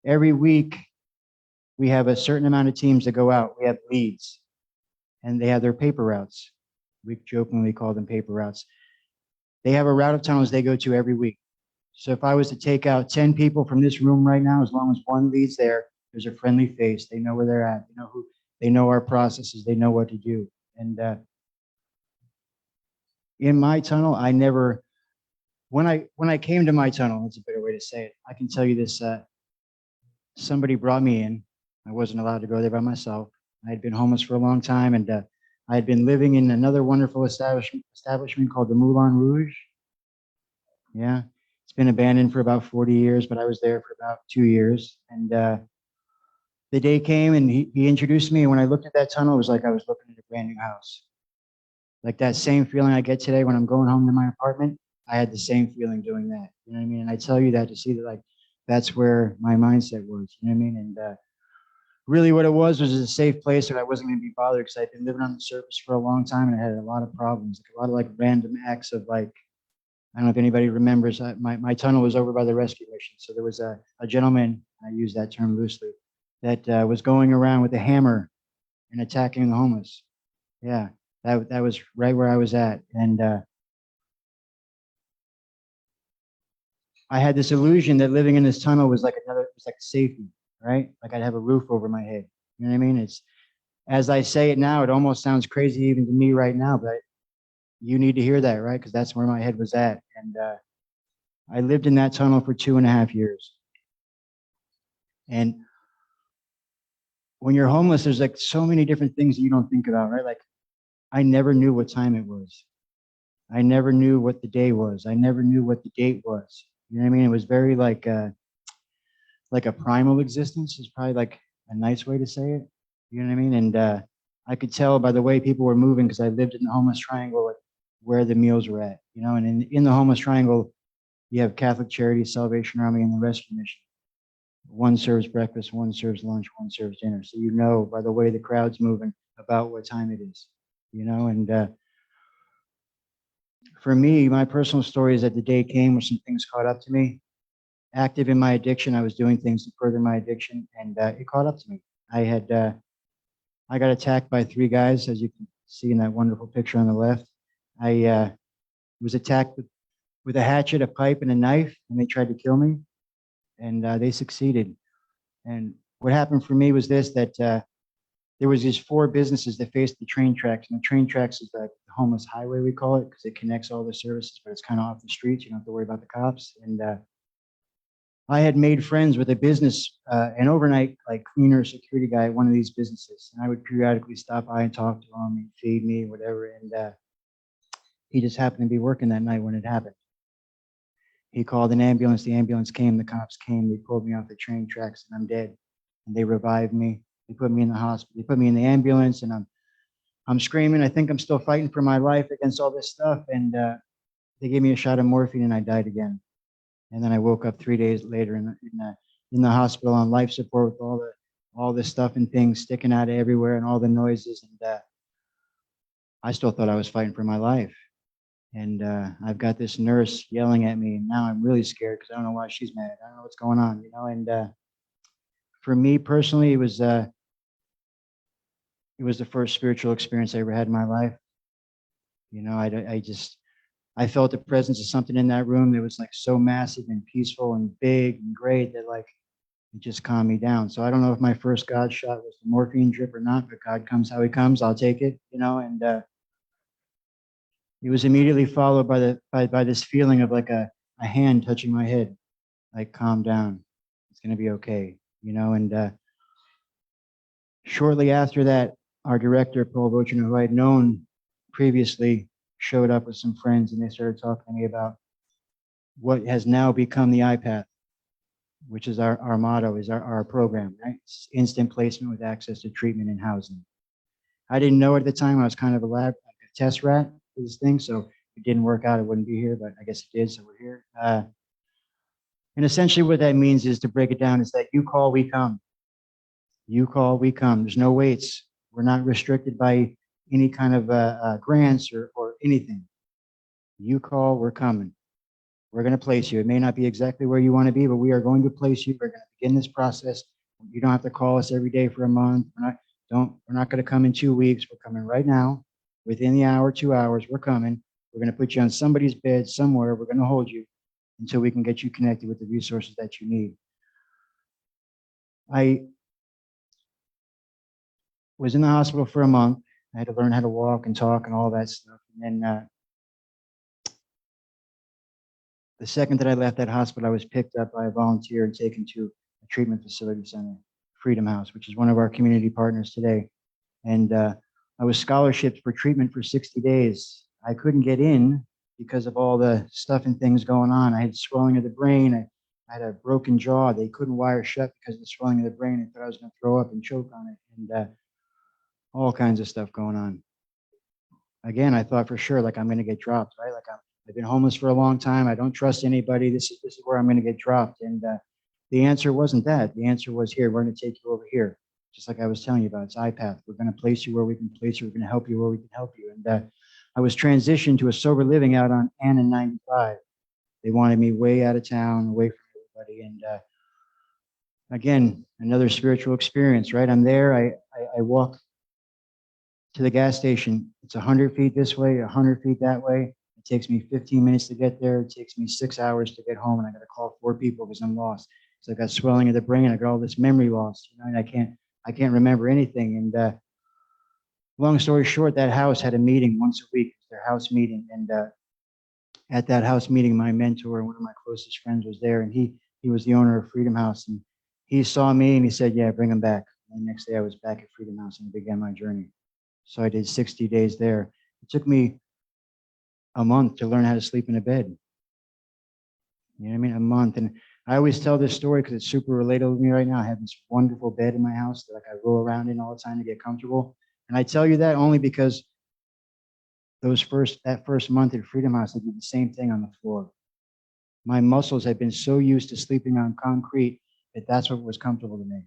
every week we have a certain amount of teams that go out. We have leads and they have their paper routes. We jokingly call them paper routes. They have a route of tunnels they go to every week. So if I was to take out 10 people from this room right now, as long as one leads there, there's a friendly face. They know where they're at. They know who. They know our processes. They know what to do. And in my tunnel, I never. When I came to my tunnel, that's a better way to say it. I can tell you this: somebody brought me in. I wasn't allowed to go there by myself. I had been homeless for a long time, and I had been living in another wonderful establishment called the Moulin Rouge. Yeah, it's been abandoned for about 40 years, but I was there for about 2 years. And the day came, and he introduced me. And when I looked at that tunnel, it was like I was looking at a brand new house. Like that same feeling I get today when I'm going home to my apartment. I had the same feeling doing that. You know what I mean? And I tell you that to see that, like, that's where my mindset was. You know what I mean? And really what it was a safe place where I wasn't going to be bothered because I'd been living on the surface for a long time and I had a lot of problems, like a lot of like random acts of like, I don't know if anybody remembers, my tunnel was over by the rescue mission. So there was a gentleman, I use that term loosely, that was going around with a hammer and attacking the homeless. Yeah, that was right where I was at. And I had this illusion that living in this tunnel was like safety, right? Like I'd have a roof over my head. You know what I mean? It's, as I say it now, it almost sounds crazy even to me right now, but you need to hear that, right? Because that's where my head was at. And I lived in that tunnel for 2.5 years. And when you're homeless, there's like so many different things that you don't think about, right? Like I never knew what time it was. I never knew what the day was. I never knew what the date was. You know what I mean? It was very like a primal existence is probably like a nice way to say it. You know what I mean? And I could tell by the way people were moving because I lived in the homeless triangle, like where the meals were at, you know, and in the homeless triangle, you have Catholic Charities, Salvation Army, and the Rescue Mission. One serves breakfast, one serves lunch, one serves dinner. So you know by the way the crowd's moving about what time it is, you know, and for me, my personal story is that the day came where some things caught up to me. Active in my addiction, I was doing things to further my addiction, and it caught up to me. I got attacked by 3 guys, as you can see in that wonderful picture on the left. I was attacked with a hatchet, a pipe, and a knife, and they tried to kill me, and they succeeded. And what happened for me was this: that there was these 4 businesses that faced the train tracks, and the train tracks is the homeless highway, we call it, because it connects all the services, but it's kind of off the streets. You don't have to worry about the cops. And I had made friends with a business, an overnight like cleaner security guy at one of these businesses, and I would periodically stop by and talk to him, and feed me, whatever. And he just happened to be working that night when it happened. He called an ambulance. The ambulance came. The cops came. They pulled me off the train tracks, and I'm dead. And they revived me. They put me in the hospital. They put me in the ambulance, and I'm screaming. I think I'm still fighting for my life against all this stuff. And they gave me a shot of morphine, and I died again. And then I woke up 3 days later in the hospital on life support with all the stuff and things sticking out everywhere and all the noises. And I still thought I was fighting for my life. And I've got this nurse yelling at me, and now I'm really scared because I don't know why she's mad. I don't know what's going on, you know. And for me personally, it was the first spiritual experience I ever had in my life. You know, I felt the presence of something in that room that was like so massive and peaceful and big and great that like it just calmed me down. So I don't know if my first God shot was the morphine drip or not, but God comes how he comes. I'll take it, you know. And it was immediately followed by this feeling of like a hand touching my head, like calm down, it's gonna be okay, you know. And shortly after that, our director Paul Vochner, who I had known previously, showed up with some friends, and they started talking to me about what has now become the iPath, which is our motto, is our program, right? It's instant placement with access to treatment and housing. I didn't know it at the time. I was kind of a test rat for this thing, so if it didn't work out, I wouldn't be here, but I guess it did, so we're here. And essentially what that means is, to break it down, is that you call, we come. You call, we come. There's no waits. We're not restricted by any kind of grants or anything. You call, we're coming. We're going to place you. It may not be exactly where you want to be, but we are going to place you. We're going to begin this process. You don't have to call us every day for a month. We're not going to come in 2 weeks. We're coming right now. Within the hour, 2 hours, we're coming. We're going to put you on somebody's bed somewhere. We're going to hold you until we can get you connected with the resources that you need. I was in the hospital for a month. I had to learn how to walk and talk and all that stuff. And then the second that I left that hospital, I was picked up by a volunteer and taken to a treatment facility center, Freedom House, which is one of our community partners today. And I was scholarshiped for treatment for 60 days. I couldn't get in because of all the stuff and things going on. I had swelling of the brain. I had a broken jaw. They couldn't wire shut because of the swelling of the brain. They thought I was going to throw up and choke on it, and all kinds of stuff going on. Again, I thought for sure, like, I'm going to get dropped, right? Like, I've been homeless for a long time. I don't trust anybody. This is where I'm going to get dropped. And the answer wasn't that. The answer was, here, we're going to take you over here. Just like I was telling you about, it's iPath. We're going to place you where we can place you. We're going to help you where we can help you. And I was transitioned to a sober living out on Ann and 95. They wanted me way out of town, away from everybody. And again, another spiritual experience, right? I'm there. I walk to the gas station. It's 100 feet this way, 100 feet that way. It takes me 15 minutes to get there. It takes me 6 hours to get home, and I got to call 4 people because I'm lost. So I got swelling of the brain. I got all this memory loss, you know, and I can't remember anything. And long story short, that house had a meeting once a week, their house meeting. And at that house meeting, my mentor and one of my closest friends was there, and he was the owner of Freedom House, and he saw me and he said, "Yeah, bring him back." And the next day I was back at Freedom House and began my journey. So I did 60 days there. It took me a month to learn how to sleep in a bed. You know what I mean? A month. And I always tell this story because it's super relatable to me right now. I have this wonderful bed in my house that, like, I roll around in all the time to get comfortable. And I tell you that only because that first month at Freedom House, I did the same thing on the floor. My muscles had been so used to sleeping on concrete that that's what was comfortable to me.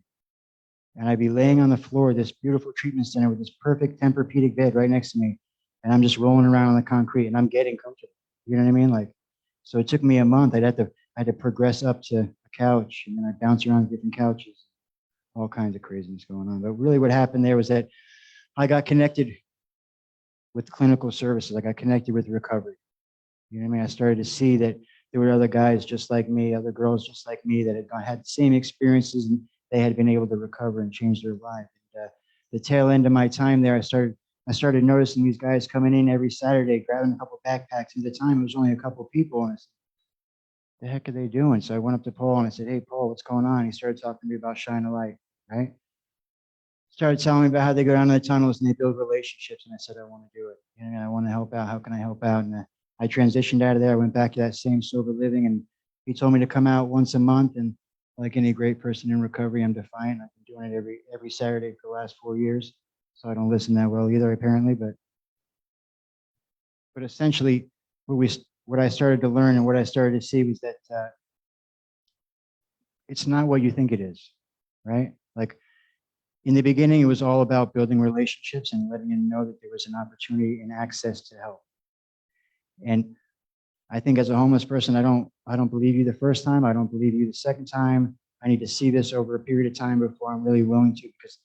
And I'd be laying on the floor, this beautiful treatment center with this perfect Tempur-Pedic bed right next to me. And I'm just rolling around on the concrete and I'm getting comfortable. You know what I mean? Like, so it took me a month. I had to progress up to a couch, and then I'd bounce around different couches, all kinds of craziness going on. But really what happened there was that I got connected with clinical services. I got connected with recovery. You know what I mean? I started to see that there were other guys just like me, other girls just like me that had the same experiences, and they had been able to recover and change their life. And the tail end of my time there, I started noticing these guys coming in every Saturday, grabbing a couple backpacks. At the time, it was only a couple people, and I said, "The heck are they doing?" So I went up to Paul and I said, "Hey, Paul, what's going on?" He started talking to me about Shine a Light, right? Started telling me about how they go down to the tunnels and they build relationships, and I said, "I want to do it. You know, I want to help out. How can I help out?" And I transitioned out of there. I went back to that same sober living, and he told me to come out once a month. And like any great person in recovery, I'm defiant. I can doing it every Saturday for the last 4 years. So I don't listen that well either, apparently. But essentially, what I started to learn and what I started to see was that it's not what you think it is, right? Like in the beginning, it was all about building relationships and letting them know that there was an opportunity and access to help. And I think as a homeless person, I don't believe you the first time. I don't believe you the second time. I need to see this over a period of time before I'm really willing to, because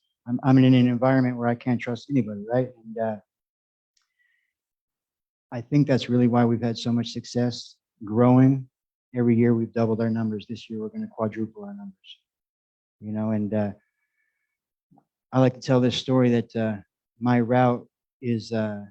I'm in an environment where I can't trust anybody, right? And I think that's really why we've had so much success growing. Every year we've doubled our numbers. This year we're going to quadruple our numbers, you know. And I like to tell this story that my route is, I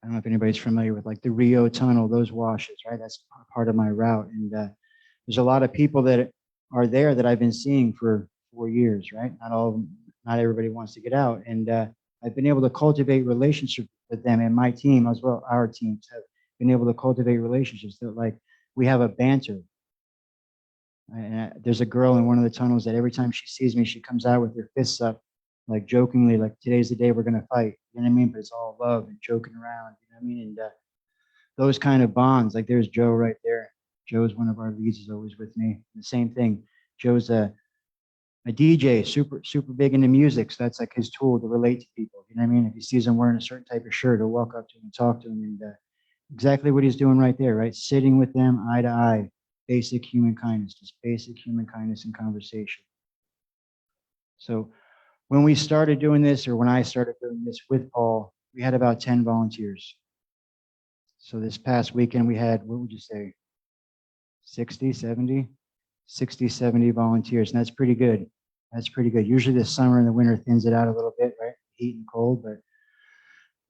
don't know if anybody's familiar with like the Rio Tunnel, those washes, right? That's part of my route. And there's a lot of people that are there that I've been seeing for 4 years, right? Not everybody wants to get out. And I've been able to cultivate relationships with them, and my team as well, our teams have been able to cultivate relationships that like we have a banter. And there's a girl in one of the tunnels that every time she sees me, she comes out with her fists up, like jokingly, like today's the day we're going to fight. You know what I mean? But it's all love and joking around. You know what I mean? And those kind of bonds, like there's Joe right there. Joe's one of our leads, is always with me. The same thing. Joe's a DJ, super big into music. So that's like his tool to relate to people. You know what I mean? If he sees them wearing a certain type of shirt, he'll walk up to him and talk to him. And exactly what he's doing right there, right? Sitting with them eye to eye. Basic human kindness, just basic human kindness and conversation. So when we started doing this, or when I started doing this with Paul, we had about 10 volunteers. So this past weekend we had, what would you say, 60, 70 volunteers. And that's pretty good. That's pretty good. Usually the summer and the winter thins it out a little bit, right? Heat and cold, but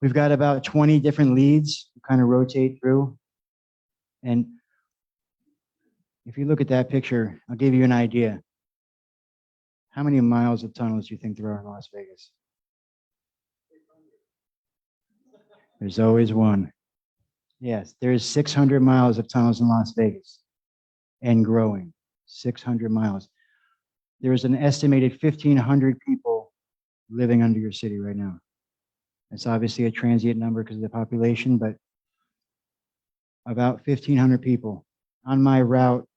we've got about 20 different leads who kind of rotate through. And if you look at that picture, I'll give you an idea. How many miles of tunnels do you think there are in Las Vegas? There's always one. Yes, there's 600 miles of tunnels in Las Vegas and growing. 600 miles. There's an estimated 1,500 people living under your city right now. It's obviously a transient number because of the population, but about 1,500 people. On my route,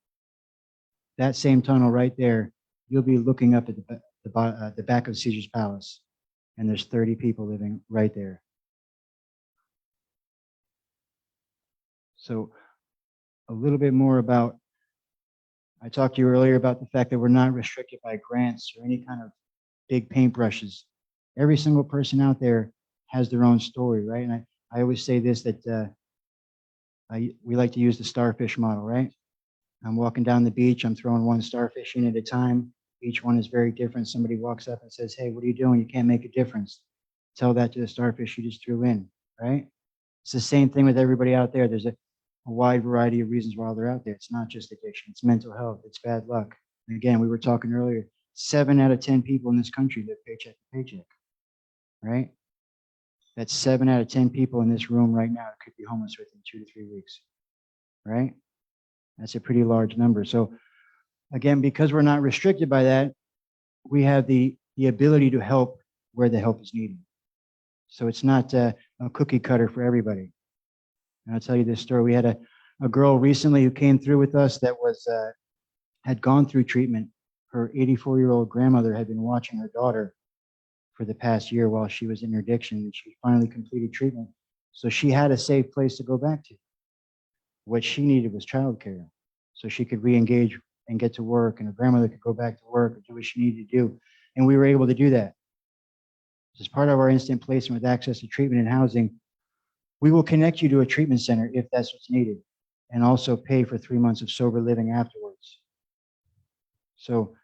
that same tunnel right there, you'll be looking up at the back of Caesar's Palace, and there's 30 people living right there. So a little bit more about, I talked to you earlier about the fact that we're not restricted by grants or any kind of big paintbrushes. Every single person out there has their own story, right? And I always say this, that we like to use the starfish model, right? I'm walking down the beach, I'm throwing one starfish in at a time. Each one is very different. Somebody walks up and says, hey, what are you doing? You can't make a difference. Tell that to the starfish you just threw in, right? It's the same thing with everybody out there. There's a wide variety of reasons why they're out there. It's not just addiction, it's mental health, it's bad luck. And again, we were talking earlier, 7 out of 10 people in this country live paycheck to paycheck, right? That's 7 out of 10 people in this room right now could be homeless within 2 to 3 weeks, right? That's a pretty large number. So again, because we're not restricted by that, we have the ability to help where the help is needed. So it's not a cookie cutter for everybody. And I'll tell you this story. We had a girl recently who came through with us that was had gone through treatment. Her 84-year-old grandmother had been watching her daughter for the past year while she was in her addiction, and she finally completed treatment. So she had a safe place to go back to. What she needed was childcare, so she could re-engage and get to work, and her grandmother could go back to work and do what she needed to do. And we were able to do that. As part of our instant placement with access to treatment and housing, we will connect you to a treatment center if that's what's needed, and also pay for 3 months of sober living afterwards. So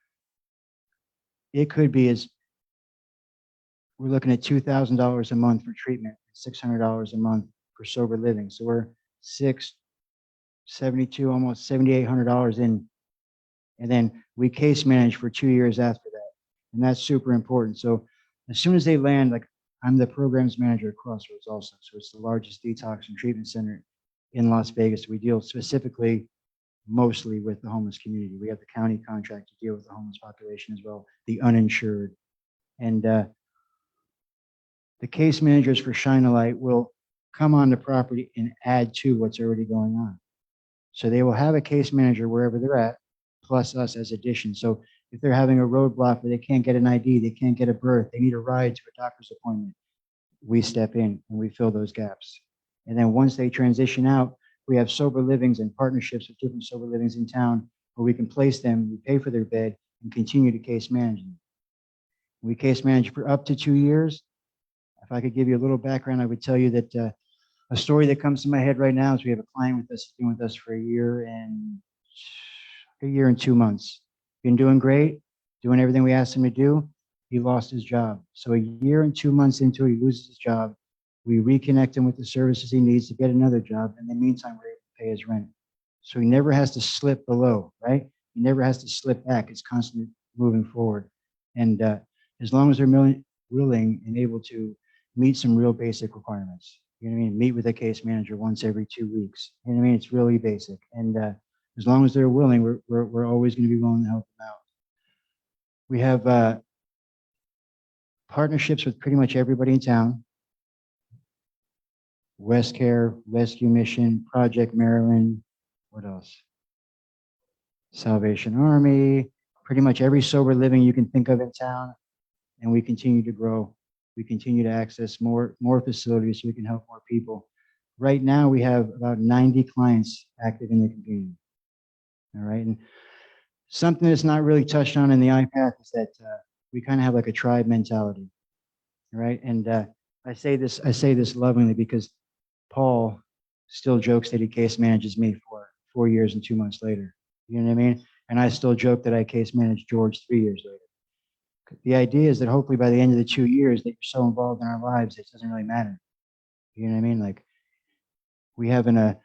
it could be we're looking at $2,000 a month for treatment, $600 a month for sober living. So we're $672, almost $7,800 in, and then we case manage for 2 years after that, and that's super important. So as soon as they land, like I'm the programs manager at Crossroads also, so it's the largest detox and treatment center in Las Vegas. We deal specifically mostly with the homeless community. We have the county contract to deal with the homeless population as well, the uninsured. And the case managers for Shine a Light will come on the property and add to what's already going on. So they will have a case manager wherever they're at, plus us as addition. So if they're having a roadblock where they can't get an ID, they can't get a birth, they need a ride to a doctor's appointment, we step in and we fill those gaps. And then once they transition out, we have sober livings and partnerships with different sober livings in town where we can place them, we pay for their bed, and continue to case manage them. We case manage for up to 2 years. If I could give you a little background, I would tell you that a story that comes to my head right now is we have a client with us, been with us for a year and 2 months. Been doing great, doing everything we asked him to do. He lost his job. So a year and 2 months into it, he loses his job. We reconnect him with the services he needs to get another job. In the meantime, we're able to pay his rent. So he never has to slip below, right? He never has to slip back. It's constantly moving forward. And as long as they're willing and able to meet some real basic requirements, you know what I mean? Meet with a case manager once every 2 weeks. You know what I mean? It's really basic. And as long as they're willing, we're always going to be willing to help them out. We have partnerships with pretty much everybody in town. West Care, Rescue Mission, Project Maryland, what else? Salvation Army, pretty much every sober living you can think of in town. And we continue to grow. We continue to access more facilities so we can help more people. Right now, we have about 90 clients active in the community. All right. And something that's not really touched on in the iPath is that we kind of have like a tribe mentality. Right. And I say this lovingly because Paul still jokes that he case manages me for 4 years and 2 months later. You know what I mean? And I still joke that I case managed George 3 years later. The idea is that hopefully by the end of the 2 years that you're so involved in our lives, it doesn't really matter. You know what I mean? Like we have an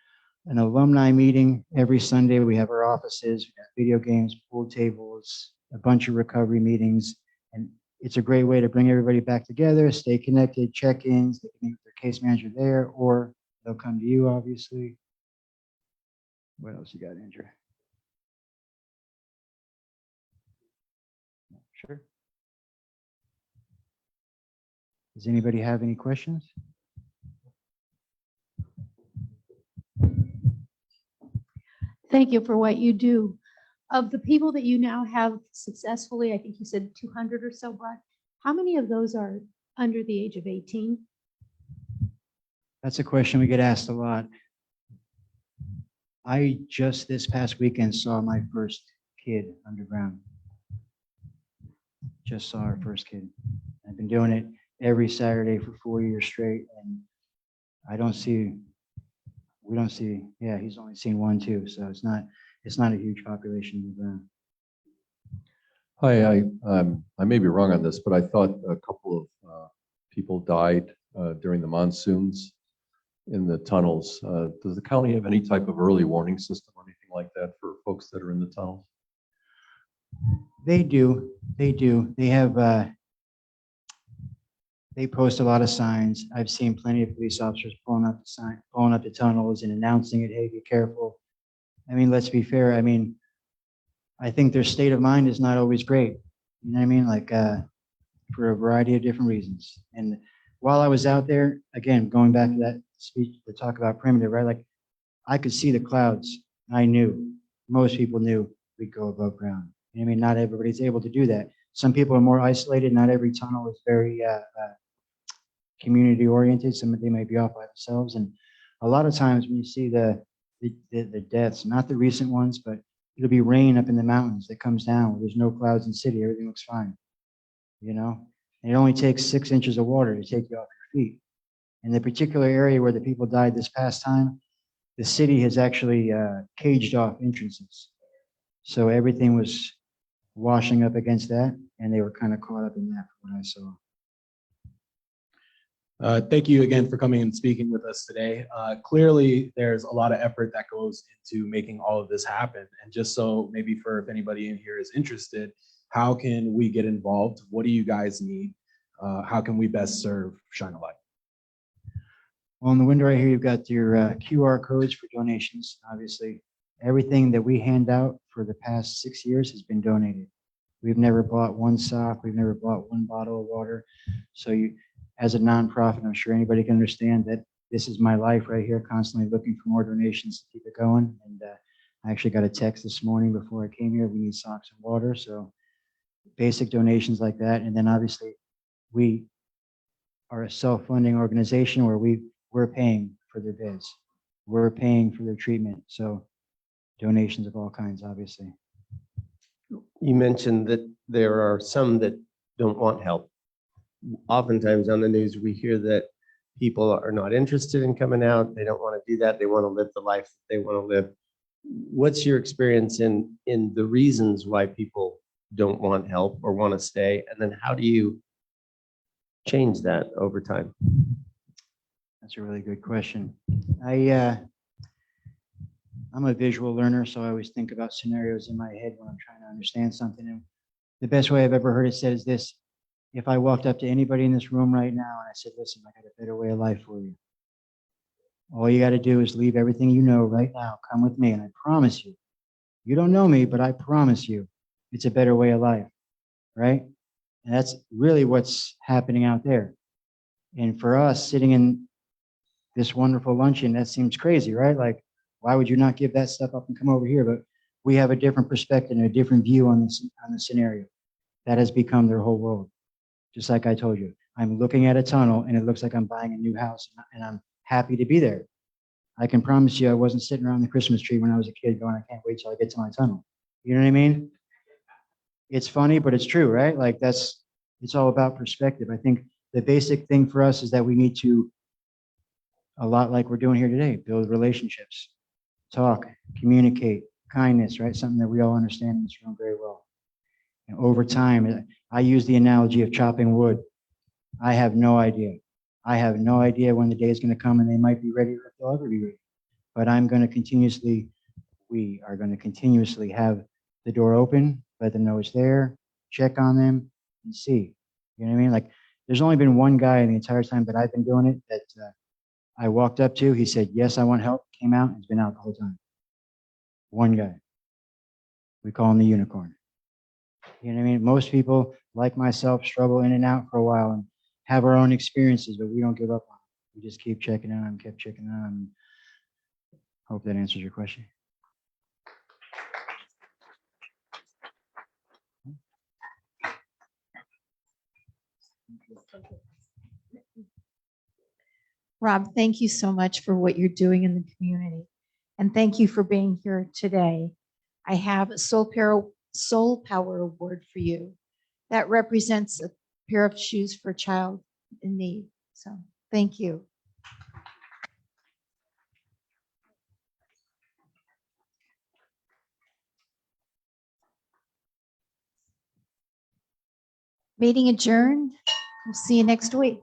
alumni meeting every Sunday. We have our offices, we got video games, pool tables, a bunch of recovery meetings. And it's a great way to bring everybody back together, stay connected, check-ins. They can meet with their case manager there, or they'll come to you, obviously. What else you got, Andrew? Sure. Does anybody have any questions? Thank you for what you do. Of the people that you now have successfully, I think you said 200 or so brought, how many of those are under the age of 18? That's a question we get asked a lot. I just this past weekend saw my first kid underground. Just saw our first kid. I've been doing it every Saturday for 4 years straight, and we don't see, yeah, he's only seen one too, so it's not a huge population underground. Hi, I may be wrong on this, but I thought a couple of people died during the monsoons in the tunnels. Does the county have any type of early warning system or anything like that for folks that are in the tunnels? They do. They have, they post a lot of signs. I've seen plenty of police officers pulling up the tunnels and announcing it, hey, be careful. I mean, let's be fair. I mean, I think their state of mind is not always great. You know what I mean? Like, for a variety of different reasons. And while I was out there, again, going back to that speech to talk about primitive, right? Like, I could see the clouds. I knew, most people knew we'd go above ground. You know what I mean? Not everybody's able to do that. Some people are more isolated. Not every tunnel is very community oriented. Some of they might be off by themselves. And a lot of times when you see the deaths, not the recent ones, but it'll be rain up in the mountains that comes down where there's no clouds in the city. Everything looks fine, you know? And it only takes 6 inches of water to take you off your feet. In the particular area where the people died this past time, the city has actually caged off entrances. So everything was washing up against that, and they were kind of caught up in that from what I saw. Thank you again for coming and speaking with us today. Clearly, there's a lot of effort that goes into making all of this happen. And just so maybe for if anybody in here is interested, how can we get involved? What do you guys need? How can we best serve Shine a Light? Well, in the window right here, you've got your QR codes for donations, obviously. Everything that we hand out for the past 6 years has been donated. We've never bought one sock. We've never bought one bottle of water. So you, as a nonprofit, I'm sure anybody can understand that this is my life right here, constantly looking for more donations to keep it going. And I actually got a text this morning before I came here. We need socks and water. So basic donations like that. And then obviously we are a self-funding organization where we're paying for their bids. We're paying for their treatment. So donations of all kinds, obviously. You mentioned that there are some that don't want help. Oftentimes on the news, we hear that people are not interested in coming out. They don't want to do that. They want to live the life they want to live. What's your experience in the reasons why people don't want help or want to stay? And then how do you change that over time? That's a really good question. I'm a visual learner, so I always think about scenarios in my head when I'm trying to understand something. And the best way I've ever heard it said is this: if I walked up to anybody in this room right now and I said, listen, I got a better way of life for you. All you got to do is leave everything you know right now. Come with me. And I promise you, you don't know me, but I promise you, it's a better way of life. Right? And that's really what's happening out there. And for us sitting in this wonderful luncheon, that seems crazy, right? Like, why would you not give that stuff up and come over here? But we have a different perspective and a different view on the scenario. That has become their whole world. Just like I told you, I'm looking at a tunnel and it looks like I'm buying a new house and I'm happy to be there. I can promise you I wasn't sitting around the Christmas tree when I was a kid going, I can't wait till I get to my tunnel. You know what I mean? It's funny, but it's true, right? Like it's all about perspective. I think the basic thing for us is that we need to, a lot like we're doing here today, build relationships, talk, communicate, kindness, right? Something that we all understand in this room very well. And over time, I use the analogy of chopping wood. I have no idea. I have no idea when the day is going to come and they might be ready or if they'll ever be ready. But I'm going to continuously, we are going to continuously have the door open, let them know it's there, check on them and see. You know what I mean? Like there's only been one guy in the entire time that I've been doing it that I walked up to. He said, yes, I want help. Came out and has been out the whole time. One guy. We call him the unicorn. You know what I mean? Most people, like myself, struggle in and out for a while and have our own experiences, but we don't give up on it. We just keep checking on them, kept checking on them. Hope that answers your question. Rob, thank you so much for what you're doing in the community. And thank you for being here today. I have a Soul Power Award for you that represents a pair of shoes for a child in need. So thank you. Meeting adjourned. We'll see you next week.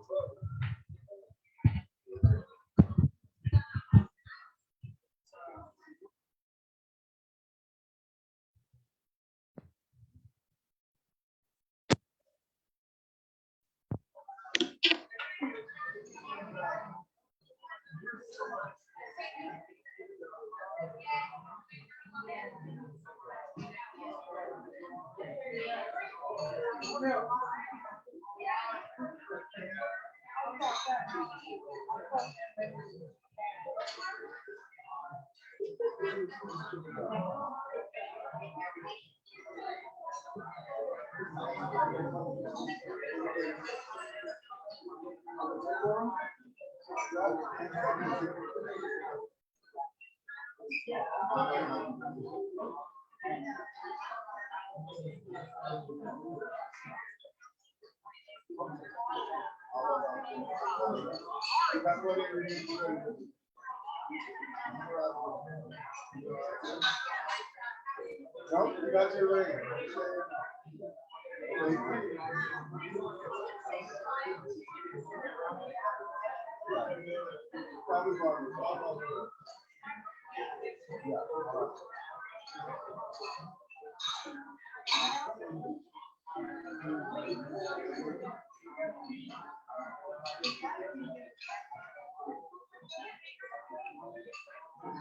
What's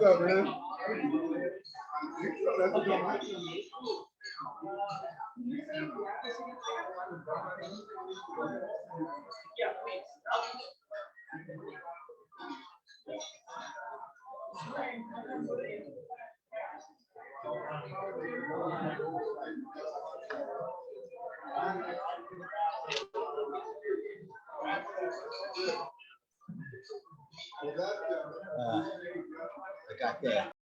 up, man? I got the